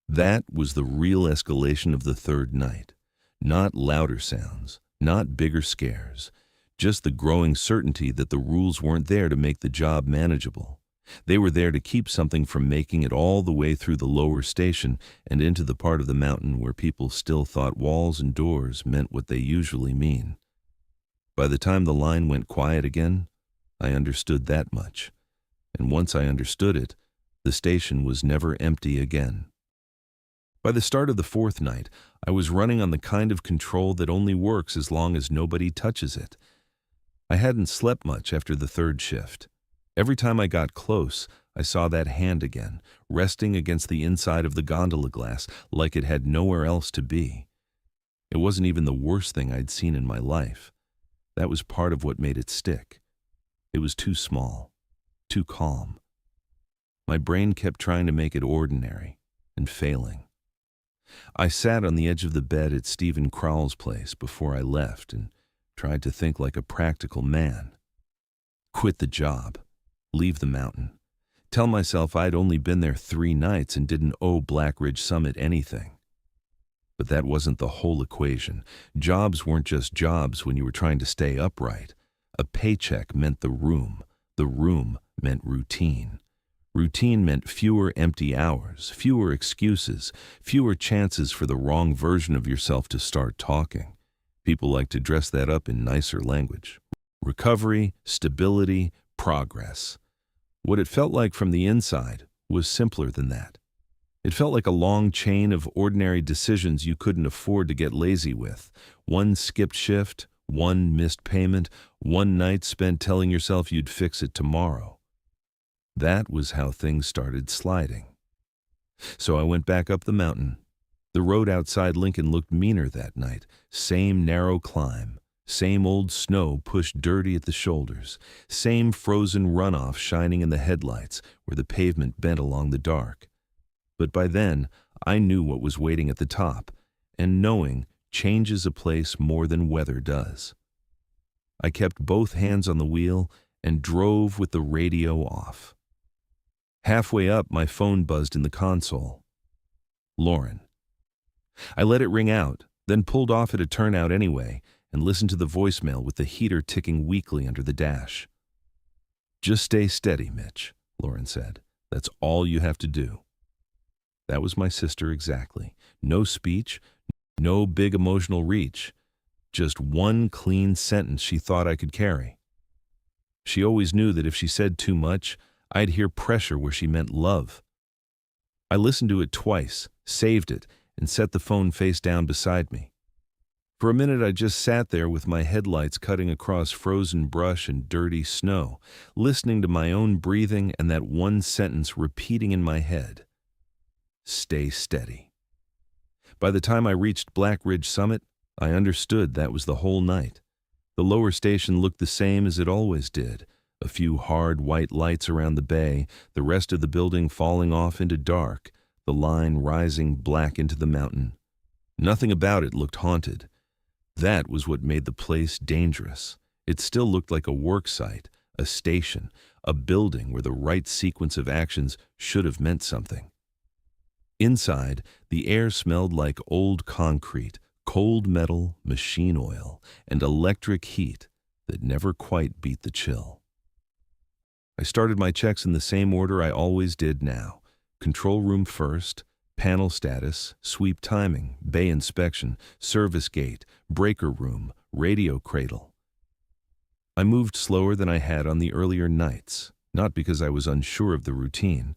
That was the real escalation of the third night. Not louder sounds, not bigger scares. Just the growing certainty that the rules weren't there to make the job manageable. They were there to keep something from making it all the way through the lower station and into the part of the mountain where people still thought walls and doors meant what they usually mean. By the time the line went quiet again, I understood that much. And once I understood it, the station was never empty again. By the start of the fourth night, I was running on the kind of control that only works as long as nobody touches it. I hadn't slept much after the third shift. Every time I got close, I saw that hand again, resting against the inside of the gondola glass like it had nowhere else to be. It wasn't even the worst thing I'd seen in my life. That was part of what made it stick. It was too small, too calm. My brain kept trying to make it ordinary, and failing. I sat on the edge of the bed at Stephen Crowell's place before I left and tried to think like a practical man. Quit the job. Leave the mountain. Tell myself I'd only been there 3 nights and didn't owe Black Ridge Summit anything. But that wasn't the whole equation. Jobs weren't just jobs when you were trying to stay upright. A paycheck meant the room. The room meant routine. Routine meant fewer empty hours, fewer excuses, fewer chances for the wrong version of yourself to start talking. People like to dress that up in nicer language. Recovery, stability, progress. What it felt like from the inside was simpler than that. It felt like a long chain of ordinary decisions you couldn't afford to get lazy with. One skipped shift, one missed payment, one night spent telling yourself you'd fix it tomorrow. That was how things started sliding. So I went back up the mountain. The road outside Lincoln looked meaner that night. Same narrow climb. Same old snow pushed dirty at the shoulders. Same frozen runoff shining in the headlights where the pavement bent along the dark. But by then, I knew what was waiting at the top, and knowing changes a place more than weather does. I kept both hands on the wheel and drove with the radio off. Halfway up, my phone buzzed in the console. Lauren. I let it ring out, then pulled off at a turnout anyway, and listened to the voicemail with the heater ticking weakly under the dash. "Just stay steady, Mitch," Lauren said. "That's all you have to do." That was my sister exactly. No speech, no big emotional reach. Just one clean sentence she thought I could carry. She always knew that if she said too much, I'd hear pressure where she meant love. I listened to it twice, saved it, and set the phone face down beside me. For a minute I just sat there with my headlights cutting across frozen brush and dirty snow, listening to my own breathing and that one sentence repeating in my head. Stay steady. By the time I reached Black Ridge Summit, I understood that was the whole night. The lower station looked the same as it always did. A few hard white lights around the bay, the rest of the building falling off into dark, the line rising black into the mountain. Nothing about it looked haunted. That was what made the place dangerous. It still looked like a work site, a station, a building where the right sequence of actions should have meant something. Inside, the air smelled like old concrete, cold metal, machine oil, and electric heat that never quite beat the chill. I started my checks in the same order I always did now. Control room first, panel status, sweep timing, bay inspection, service gate, breaker room, radio cradle. I moved slower than I had on the earlier nights, not because I was unsure of the routine,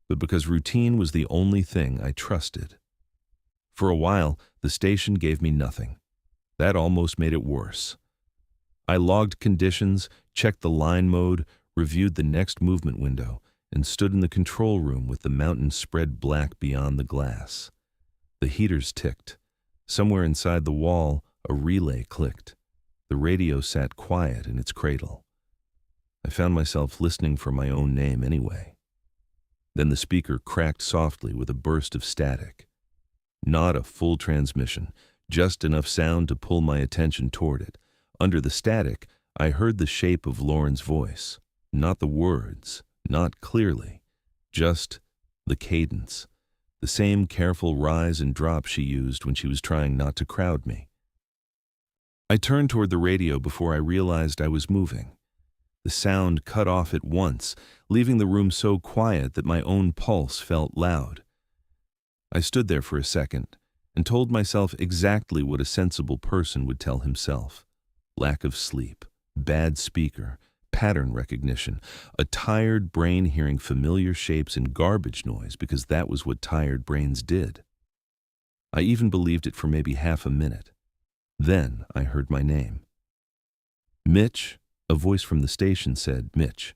but because routine was the only thing I trusted. For a while, the station gave me nothing. That almost made it worse. I logged conditions, checked the line mode, reviewed the next movement window, and stood in the control room with the mountains spread black beyond the glass. The heaters ticked. Somewhere inside the wall, a relay clicked. The radio sat quiet in its cradle. I found myself listening for my own name anyway. Then the speaker cracked softly with a burst of static. Not a full transmission, just enough sound to pull my attention toward it. Under the static, I heard the shape of Lauren's voice. Not the words, not clearly, just the cadence, the same careful rise and drop she used when she was trying not to crowd me. I turned toward the radio before I realized I was moving. The sound cut off at once, leaving the room so quiet that my own pulse felt loud. I stood there for a second and told myself exactly what a sensible person would tell himself. Lack of sleep, bad speaker, pattern recognition, a tired brain hearing familiar shapes and garbage noise because that was what tired brains did. I even believed it for maybe half a minute. Then I heard my name. Mitch, a voice from the station said, "Mitch."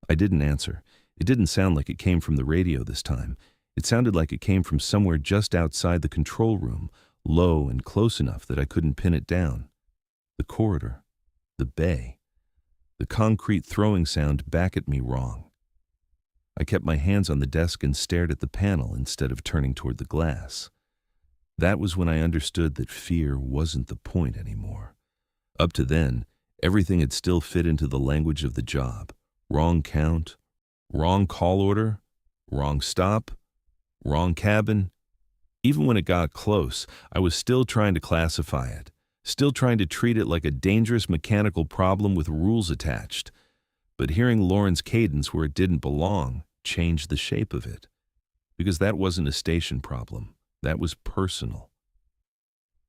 I didn't answer. It didn't sound like it came from the radio this time. It sounded like it came from somewhere just outside the control room, low and close enough that I couldn't pin it down. The corridor. The bay. The concrete throwing sound back at me wrong. I kept my hands on the desk and stared at the panel instead of turning toward the glass. That was when I understood that fear wasn't the point anymore. Up to then, everything had still fit into the language of the job. Wrong count, wrong call order, wrong stop, wrong cabin. Even when it got close, I was still trying to classify it, still trying to treat it like a dangerous mechanical problem with rules attached. But hearing Lauren's cadence where it didn't belong changed the shape of it. Because that wasn't a station problem. That was personal.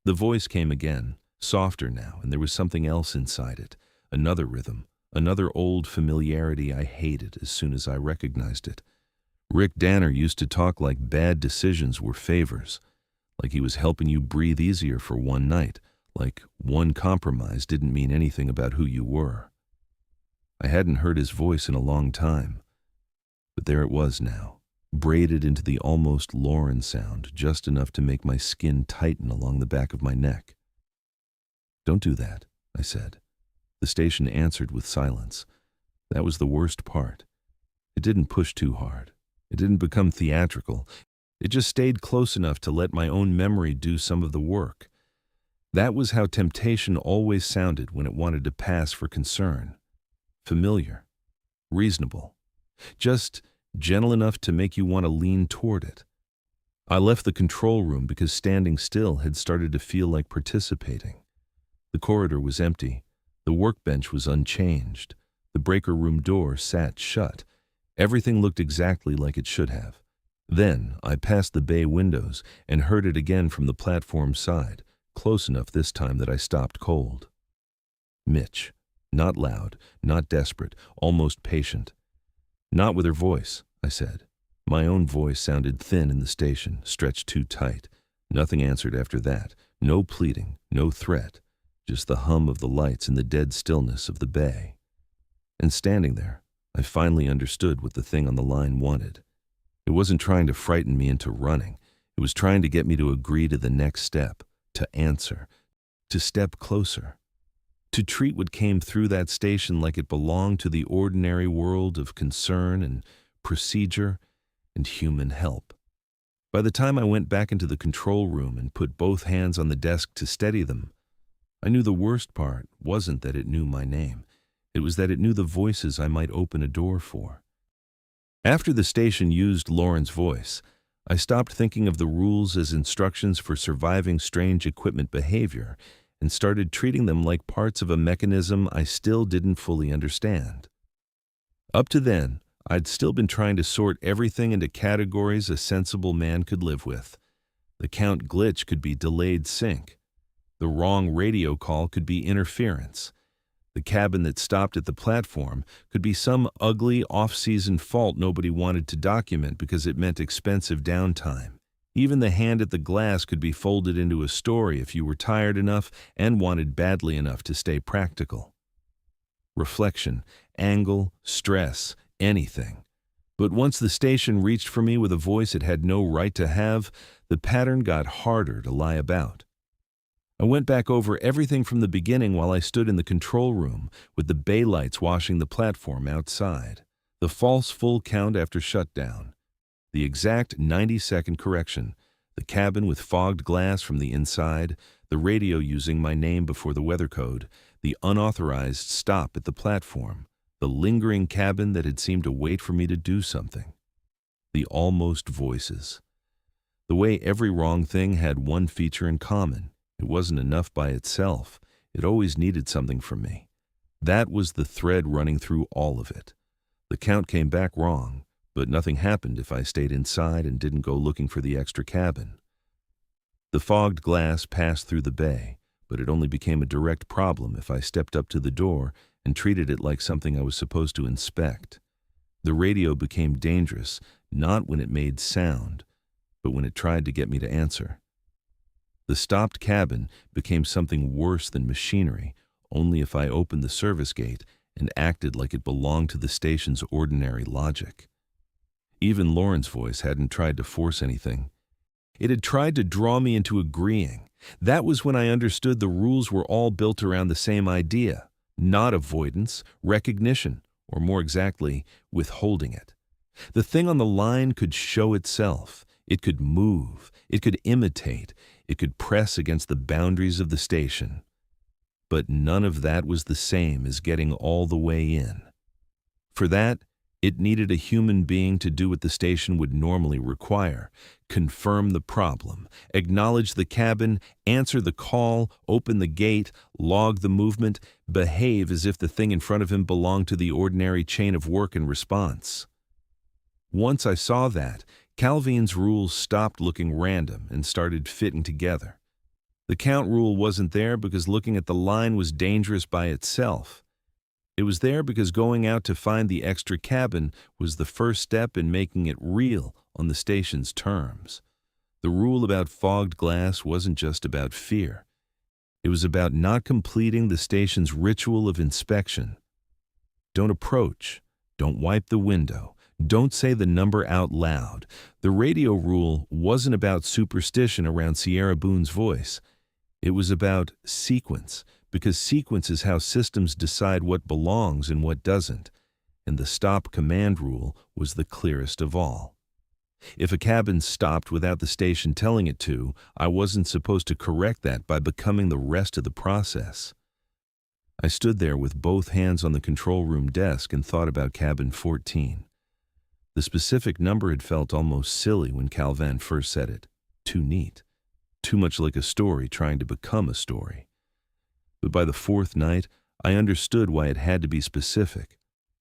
The voice came again, softer now, and there was something else inside it, another rhythm, another old familiarity I hated as soon as I recognized it. Rick Danner used to talk like bad decisions were favors, like he was helping you breathe easier for one night, like one compromise didn't mean anything about who you were. I hadn't heard his voice in a long time, but there it was now, braided into the almost Lauren sound, just enough to make my skin tighten along the back of my neck. "Don't do that," I said. The station answered with silence. That was the worst part. It didn't push too hard. It didn't become theatrical. It just stayed close enough to let my own memory do some of the work. That was how temptation always sounded when it wanted to pass for concern. Familiar. Reasonable. Just gentle enough to make you want to lean toward it. I left the control room because standing still had started to feel like participating. The corridor was empty. The workbench was unchanged. The breaker room door sat shut. Everything looked exactly like it should have. Then I passed the bay windows and heard it again from the platform side, close enough this time that I stopped cold. Mitch. Not loud, not desperate, almost patient. "Not with her voice," I said. My own voice sounded thin in the station, stretched too tight. Nothing answered after that. No pleading, no threat. Just the hum of the lights and the dead stillness of the bay. And standing there, I finally understood what the thing on the line wanted. It wasn't trying to frighten me into running. It was trying to get me to agree to the next step, to answer, to step closer, to treat what came through that station like it belonged to the ordinary world of concern and procedure and human help. By the time I went back into the control room and put both hands on the desk to steady them, I knew the worst part wasn't that it knew my name. It was that it knew the voices I might open a door for. After the station used Lauren's voice, I stopped thinking of the rules as instructions for surviving strange equipment behavior and started treating them like parts of a mechanism I still didn't fully understand. Up to then, I'd still been trying to sort everything into categories a sensible man could live with. The count glitch could be delayed sync. The wrong radio call could be interference. The cabin that stopped at the platform could be some ugly off-season fault nobody wanted to document because it meant expensive downtime. Even the hand at the glass could be folded into a story if you were tired enough and wanted badly enough to stay practical. Reflection, angle, stress, anything. But once the station reached for me with a voice it had no right to have, the pattern got harder to lie about. I went back over everything from the beginning while I stood in the control room with the bay lights washing the platform outside. The false full count after shutdown. The exact 90-second correction. The cabin with fogged glass from the inside. The radio using my name before the weather code. The unauthorized stop at the platform. The lingering cabin that had seemed to wait for me to do something. The almost voices. The way every wrong thing had one feature in common. It wasn't enough by itself. It always needed something from me. That was the thread running through all of it. The count came back wrong, but nothing happened if I stayed inside and didn't go looking for the extra cabin. The fogged glass passed through the bay, but it only became a direct problem if I stepped up to the door and treated it like something I was supposed to inspect. The radio became dangerous, not when it made sound, but when it tried to get me to answer. The stopped cabin became something worse than machinery only if I opened the service gate and acted like it belonged to the station's ordinary logic. Even Lauren's voice hadn't tried to force anything. It had tried to draw me into agreeing. That was when I understood the rules were all built around the same idea, not avoidance, recognition, or more exactly, withholding it. The thing on the line could show itself. It could move. It could imitate. It could press against the boundaries of the station. But none of that was the same as getting all the way in. For that, it needed a human being to do what the station would normally require: confirm the problem, acknowledge the cabin, answer the call, open the gate, log the movement, behave as if the thing in front of him belonged to the ordinary chain of work and response. Once I saw that, Calvin's rules stopped looking random and started fitting together. The count rule wasn't there because looking at the line was dangerous by itself. It was there because going out to find the extra cabin was the first step in making it real on the station's terms. The rule about fogged glass wasn't just about fear. It was about not completing the station's ritual of inspection. Don't approach. Don't wipe the window. Don't say the number out loud. The radio rule wasn't about superstition around Sierra Boone's voice. It was about sequence, because sequence is how systems decide what belongs and what doesn't, and the stop command rule was the clearest of all. If a cabin stopped without the station telling it to, I wasn't supposed to correct that by becoming the rest of the process. I stood there with both hands on the control room desk and thought about cabin 14. The specific number had felt almost silly when Calvin first said it. Too neat. Too much like a story trying to become a story. But by the fourth night, I understood why it had to be specific.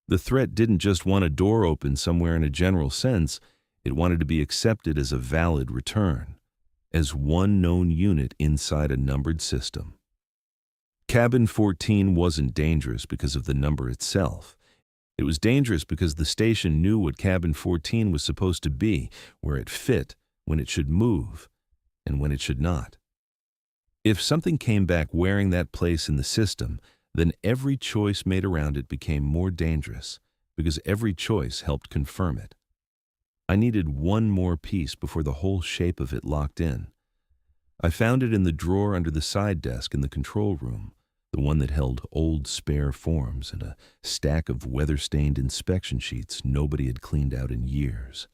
The threat didn't just want a door open somewhere in a general sense. It wanted to be accepted as a valid return, as one known unit inside a numbered system. Cabin 14 wasn't dangerous because of the number itself. It was dangerous because the station knew what cabin 14 was supposed to be, where it fit, when it should move, and when it should not. If something came back wearing that place in the system, then every choice made around it became more dangerous, because every choice helped confirm it. I needed one more piece before the whole shape of it locked in. I found it in the drawer under the side desk in the control room, the one that held old spare forms and a stack of weather-stained inspection sheets nobody had cleaned out in years.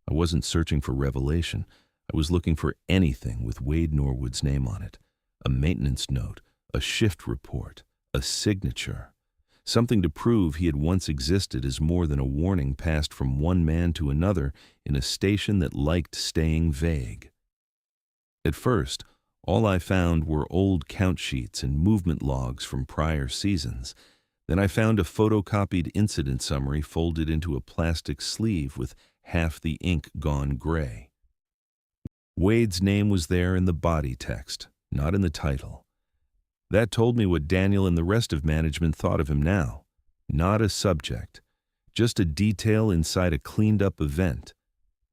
I wasn't searching for revelation. I was looking for anything with Wade Norwood's name on it. A maintenance note, a shift report, a signature. Something to prove he had once existed as more than a warning passed from one man to another in a station that liked staying vague. At first, all I found were old count sheets and movement logs from prior seasons. Then I found a photocopied incident summary folded into a plastic sleeve with half the ink gone gray. Wade's name was there in the body text, not in the title. That told me what Daniel and the rest of management thought of him now. Not a subject, just a detail inside a cleaned-up event.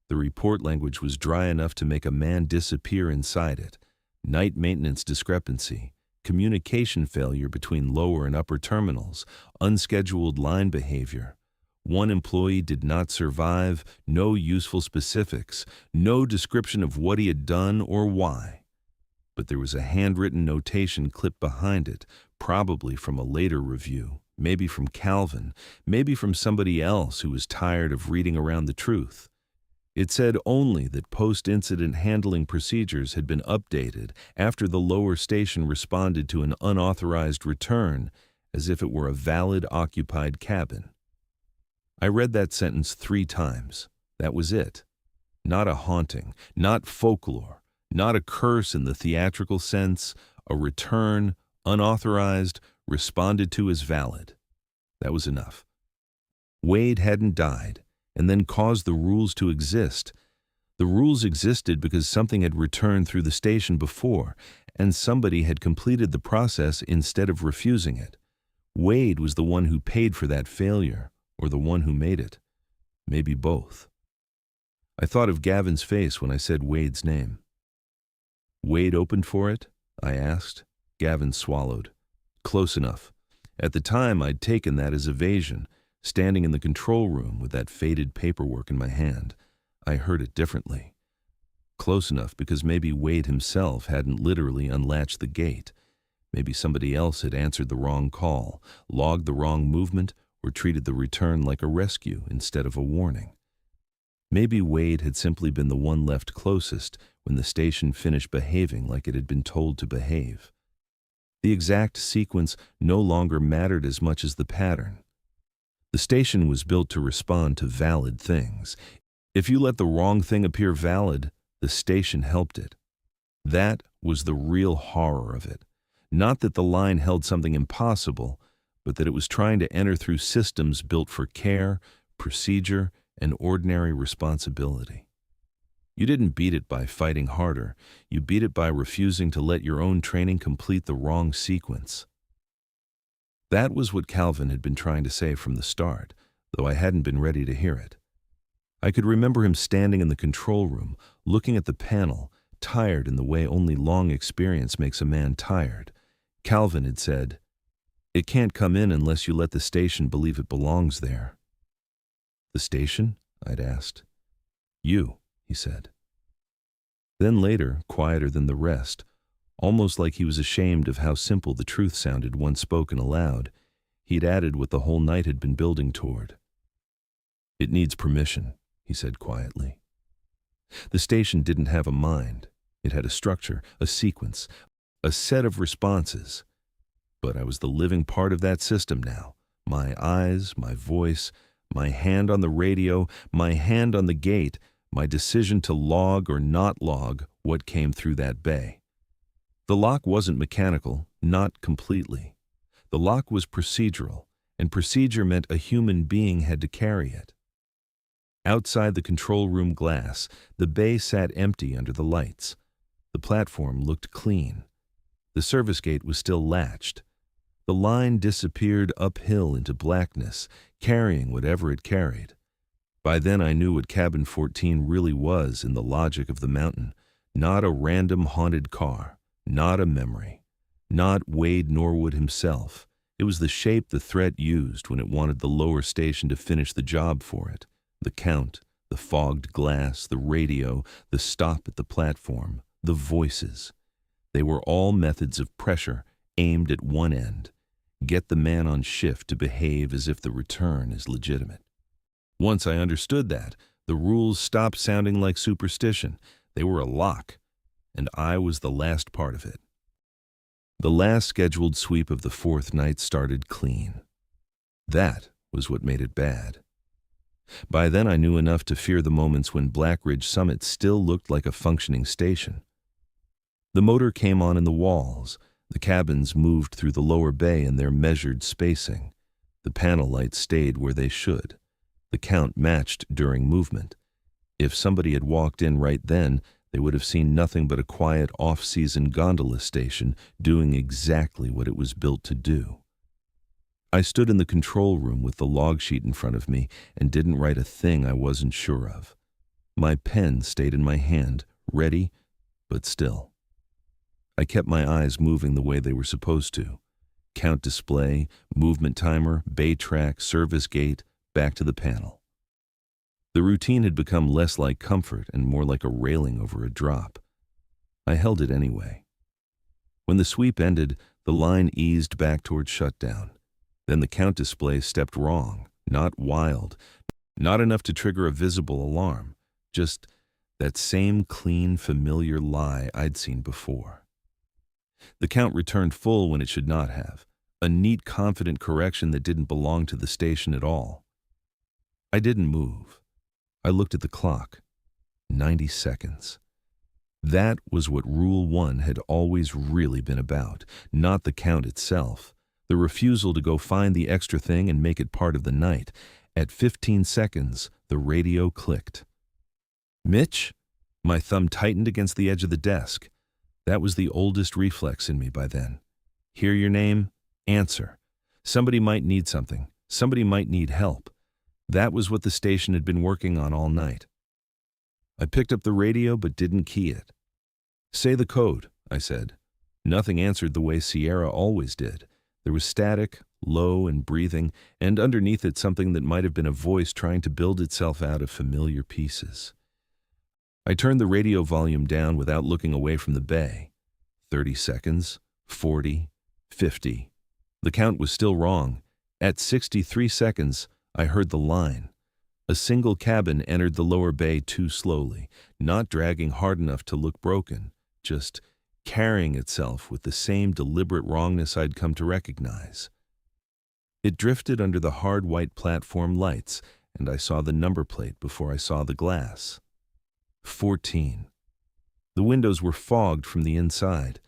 The report language was dry enough to make a man disappear inside it. Night maintenance discrepancy, communication failure between lower and upper terminals, unscheduled line behavior. One employee did not survive, no useful specifics, no description of what he had done or why. But there was a handwritten notation clipped behind it, probably from a later review, maybe from Calvin, maybe from somebody else who was tired of reading around the truth. It said only that post-incident handling procedures had been updated after the lower station responded to an unauthorized return as if it were a valid occupied cabin. I read that sentence 3 times. That was it. Not a haunting, not folklore, not a curse in the theatrical sense, a return, unauthorized, responded to as valid. That was enough. Wade hadn't died, and then caused the rules to exist. The rules existed because something had returned through the station before, and somebody had completed the process instead of refusing it. Wade was the one who paid for that failure, or the one who made it. Maybe both. I thought of Gavin's face when I said Wade's name. Wade opened for it? I asked. Gavin swallowed. Close enough. At the time, I'd taken that as evasion, standing in the control room with that faded paperwork in my hand. I heard it differently. Close enough because maybe Wade himself hadn't literally unlatched the gate. Maybe somebody else had answered the wrong call, logged the wrong movement, or treated the return like a rescue instead of a warning. Maybe Wade had simply been the one left closest when the station finished behaving like it had been told to behave. The exact sequence no longer mattered as much as the pattern. The station was built to respond to valid things. If you let the wrong thing appear valid, the station helped it. That was the real horror of it. Not that the line held something impossible, but that it was trying to enter through systems built for care, procedure, and ordinary responsibility. You didn't beat it by fighting harder. You beat it by refusing to let your own training complete the wrong sequence. That was what Calvin had been trying to say from the start, though I hadn't been ready to hear it. I could remember him standing in the control room, looking at the panel, tired in the way only long experience makes a man tired. Calvin had said, "It can't come in unless you let the station believe it belongs there." "The station?" I'd asked. "You," he said. Then later, quieter than the rest, almost like he was ashamed of how simple the truth sounded once spoken aloud, he'd added what the whole night had been building toward. "It needs permission," he said quietly. The station didn't have a mind. It had a structure, a sequence, a set of responses. But I was the living part of that system now. My eyes, my voice, my hand on the radio, my hand on the gate, my decision to log or not log what came through that bay. The lock wasn't mechanical, not completely. The lock was procedural, and procedure meant a human being had to carry it. Outside the control room glass, the bay sat empty under the lights. The platform looked clean. The service gate was still latched. The line disappeared uphill into blackness, carrying whatever it carried. By then I knew what Cabin 14 really was in the logic of the mountain. Not a random haunted car, not a memory, not Wade Norwood himself. It was the shape the threat used when it wanted the lower station to finish the job for it. The count, the fogged glass, the radio, the stop at the platform, the voices. They were all methods of pressure aimed at one end. Get the man on shift to behave as if the return is legitimate. Once I understood that, the rules stopped sounding like superstition. They were a lock, and I was the last part of it. The last scheduled sweep of the fourth night started clean. That was what made it bad. By then I knew enough to fear the moments when Black Ridge Summit still looked like a functioning station. The motor came on in the walls. The cabins moved through the lower bay in their measured spacing. The panel lights stayed where they should. The count matched during movement. If somebody had walked in right then, they would have seen nothing but a quiet off-season gondola station doing exactly what it was built to do. I stood in the control room with the log sheet in front of me and didn't write a thing I wasn't sure of. My pen stayed in my hand, ready, but still. I kept my eyes moving the way they were supposed to. Count display, movement timer, bay track, service gate, back to the panel. The routine had become less like comfort and more like a railing over a drop. I held it anyway. When the sweep ended, the line eased back toward shutdown. Then the count display stepped wrong, not wild, not enough to trigger a visible alarm, just that same clean, familiar lie I'd seen before. The count returned full when it should not have, a neat, confident correction that didn't belong to the station at all. I didn't move. I looked at the clock. 90 seconds. That was what Rule 1 had always really been about, not the count itself. The refusal to go find the extra thing and make it part of the night. At 15 seconds, the radio clicked. "Mitch?" My thumb tightened against the edge of the desk. That was the oldest reflex in me by then. Hear your name? Answer. Somebody might need something. Somebody might need help. That was what the station had been working on all night. I picked up the radio but didn't key it. "Say the code," I said. Nothing answered the way Sierra always did. There was static, low and breathing, and underneath it something that might have been a voice trying to build itself out of familiar pieces. I turned the radio volume down without looking away from the bay. 30 seconds, 40, 50. The count was still wrong. At 63 seconds, I heard the line. A single cabin entered the lower bay too slowly, not dragging hard enough to look broken, just carrying itself with the same deliberate wrongness I'd come to recognize. It drifted under the hard white platform lights, and I saw the number plate before I saw the glass. 14. The windows were fogged from the inside.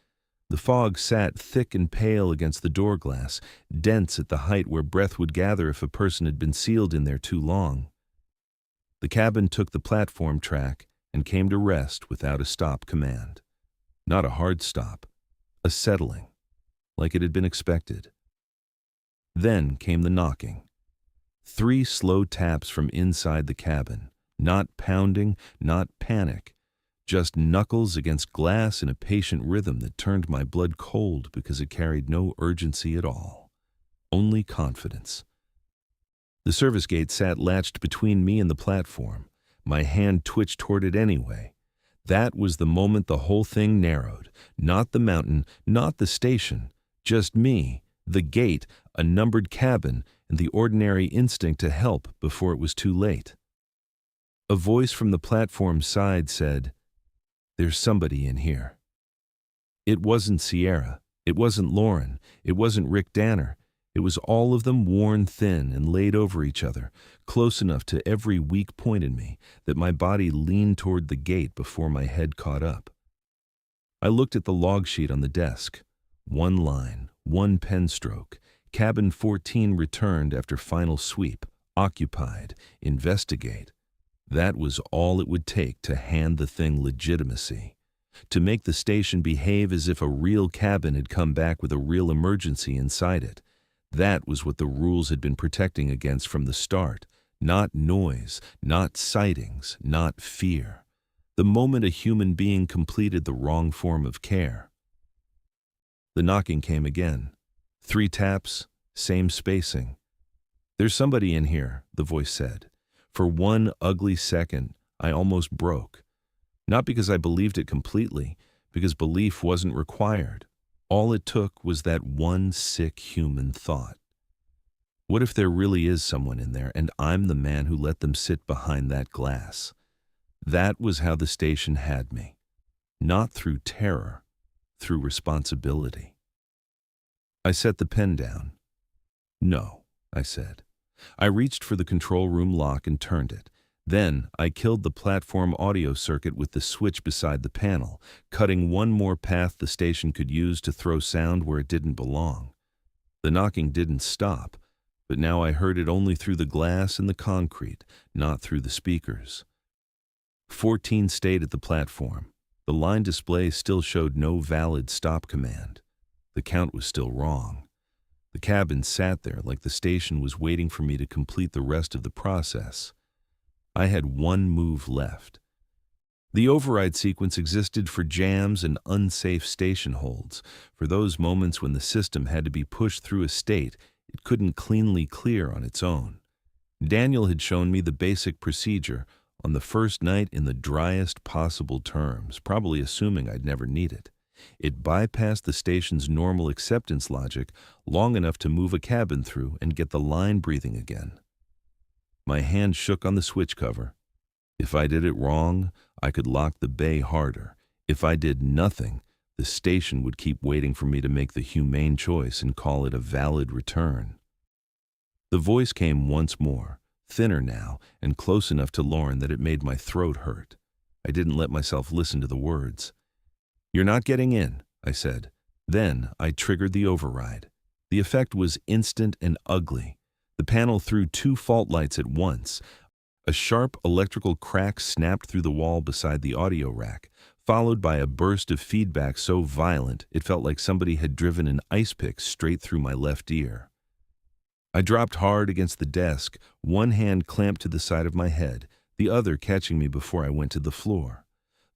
The fog sat thick and pale against the door glass, dense at the height where breath would gather if a person had been sealed in there too long. The cabin took the platform track and came to rest without a stop command. Not a hard stop, a settling, like it had been expected. Then came the knocking. 3 slow taps from inside the cabin, not pounding, not panic, just knuckles against glass in a patient rhythm that turned my blood cold because it carried no urgency at all, only confidence. The service gate sat latched between me and the platform. My hand twitched toward it anyway. That was the moment the whole thing narrowed. Not the mountain, not the station, just me, the gate, a numbered cabin, and the ordinary instinct to help before it was too late. A voice from the platform side said, "There's somebody in here." It wasn't Sierra. It wasn't Lauren. It wasn't Rick Danner. It was all of them worn thin and laid over each other, close enough to every weak point in me that my body leaned toward the gate before my head caught up. I looked at the log sheet on the desk. 1 line, 1 pen stroke. Cabin 14 returned after final sweep. Occupied. Investigate. That was all it would take to hand the thing legitimacy. To make the station behave as if a real cabin had come back with a real emergency inside it. That was what the rules had been protecting against from the start. Not noise, not sightings, not fear. The moment a human being completed the wrong form of care. The knocking came again. 3 taps, same spacing. "There's somebody in here," the voice said. For 1 ugly second, I almost broke. Not because I believed it completely, because belief wasn't required. All it took was that one sick human thought. What if there really is someone in there and I'm the man who let them sit behind that glass? That was how the station had me. Not through terror, through responsibility. I set the pen down. "No," I said. I reached for the control room lock and turned it. Then I killed the platform audio circuit with the switch beside the panel, cutting one more path the station could use to throw sound where it didn't belong. The knocking didn't stop, but now I heard it only through the glass and the concrete, not through the speakers. 14 stayed at the platform. The line display still showed no valid stop command. The count was still wrong. The cabin sat there like the station was waiting for me to complete the rest of the process. I had 1 move left. The override sequence existed for jams and unsafe station holds, for those moments when the system had to be pushed through a state it couldn't cleanly clear on its own. Daniel had shown me the basic procedure on the first night in the driest possible terms, probably assuming I'd never need it. It bypassed the station's normal acceptance logic long enough to move a cabin through and get the line breathing again. My hand shook on the switch cover. If I did it wrong, I could lock the bay harder. If I did nothing, the station would keep waiting for me to make the humane choice and call it a valid return. The voice came once more, thinner now and close enough to Lauren that it made my throat hurt. I didn't let myself listen to the words. "You're not getting in," I said. Then I triggered the override. The effect was instant and ugly. The panel threw 2 fault lights at once. A sharp electrical crack snapped through the wall beside the audio rack, followed by a burst of feedback so violent it felt like somebody had driven an ice pick straight through my left ear. I dropped hard against the desk, one hand clamped to the side of my head, the other catching me before I went to the floor.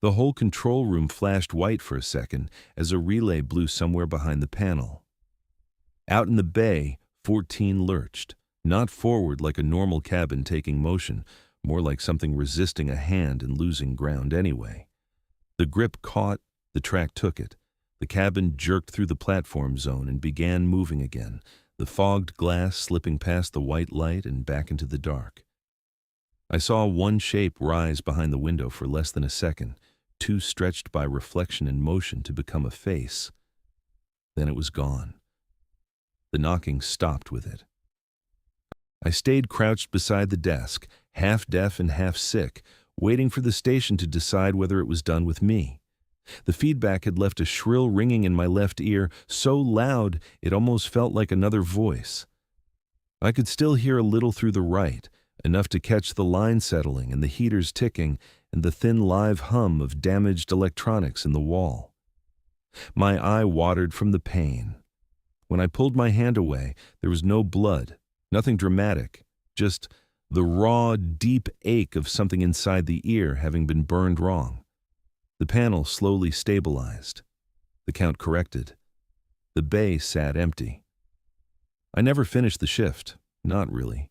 The whole control room flashed white for a second as a relay blew somewhere behind the panel. Out in the bay, 14 lurched, not forward like a normal cabin taking motion, more like something resisting a hand and losing ground anyway. The grip caught, the track took it. The cabin jerked through the platform zone and began moving again, the fogged glass slipping past the white light and back into the dark. I saw one shape rise behind the window for less than a second, too stretched by reflection and motion to become a face. Then it was gone. The knocking stopped with it. I stayed crouched beside the desk, half deaf and half sick, waiting for the station to decide whether it was done with me. The feedback had left a shrill ringing in my left ear, so loud it almost felt like another voice. I could still hear a little through the right, enough to catch the line settling and the heaters ticking and the thin live hum of damaged electronics in the wall. My eye watered from the pain. When I pulled my hand away, there was no blood, nothing dramatic, just the raw, deep ache of something inside the ear having been burned wrong. The panel slowly stabilized. The count corrected. The bay sat empty. I never finished the shift, not really.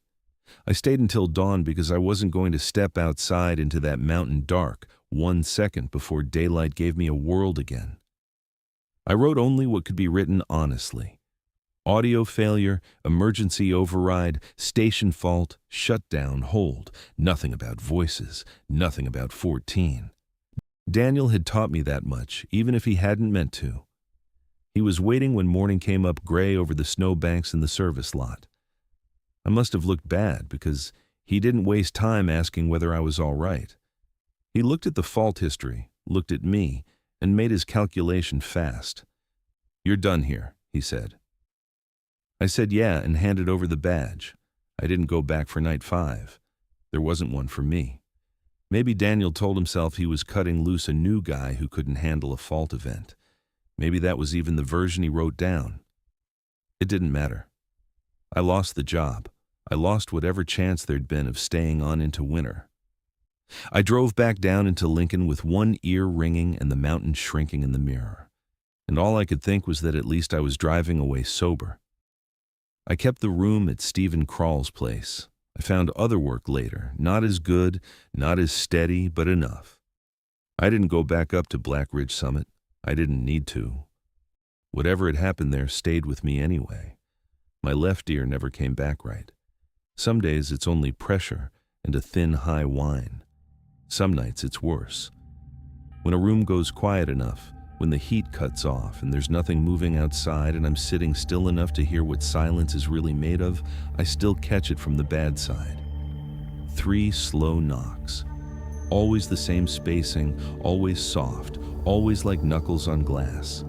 I stayed until dawn because I wasn't going to step outside into that mountain dark 1 second before daylight gave me a world again. I wrote only what could be written honestly. Audio failure, emergency override, station fault, shutdown, hold. Nothing about voices, nothing about 14. Daniel had taught me that much, even if he hadn't meant to. He was waiting when morning came up gray over the snowbanks in the service lot. I must have looked bad because he didn't waste time asking whether I was all right. He looked at the fault history, looked at me, and made his calculation fast. "You're done here," he said. I said yeah and handed over the badge. I didn't go back for night 5. There wasn't one for me. Maybe Daniel told himself he was cutting loose a new guy who couldn't handle a fault event. Maybe that was even the version he wrote down. It didn't matter. I lost the job. I lost whatever chance there'd been of staying on into winter. I drove back down into Lincoln with one ear ringing and the mountain shrinking in the mirror. And all I could think was that at least I was driving away sober. I kept the room at Stephen Crawl's place. I found other work later, not as good, not as steady, but enough. I didn't go back up to Black Ridge Summit. I didn't need to. Whatever had happened there stayed with me anyway. My left ear never came back right. Some days it's only pressure and a thin, high whine. Some nights it's worse. When a room goes quiet enough, when the heat cuts off and there's nothing moving outside and I'm sitting still enough to hear what silence is really made of, I still catch it from the bad side. 3 slow knocks. Always the same spacing, always soft, always like knuckles on glass.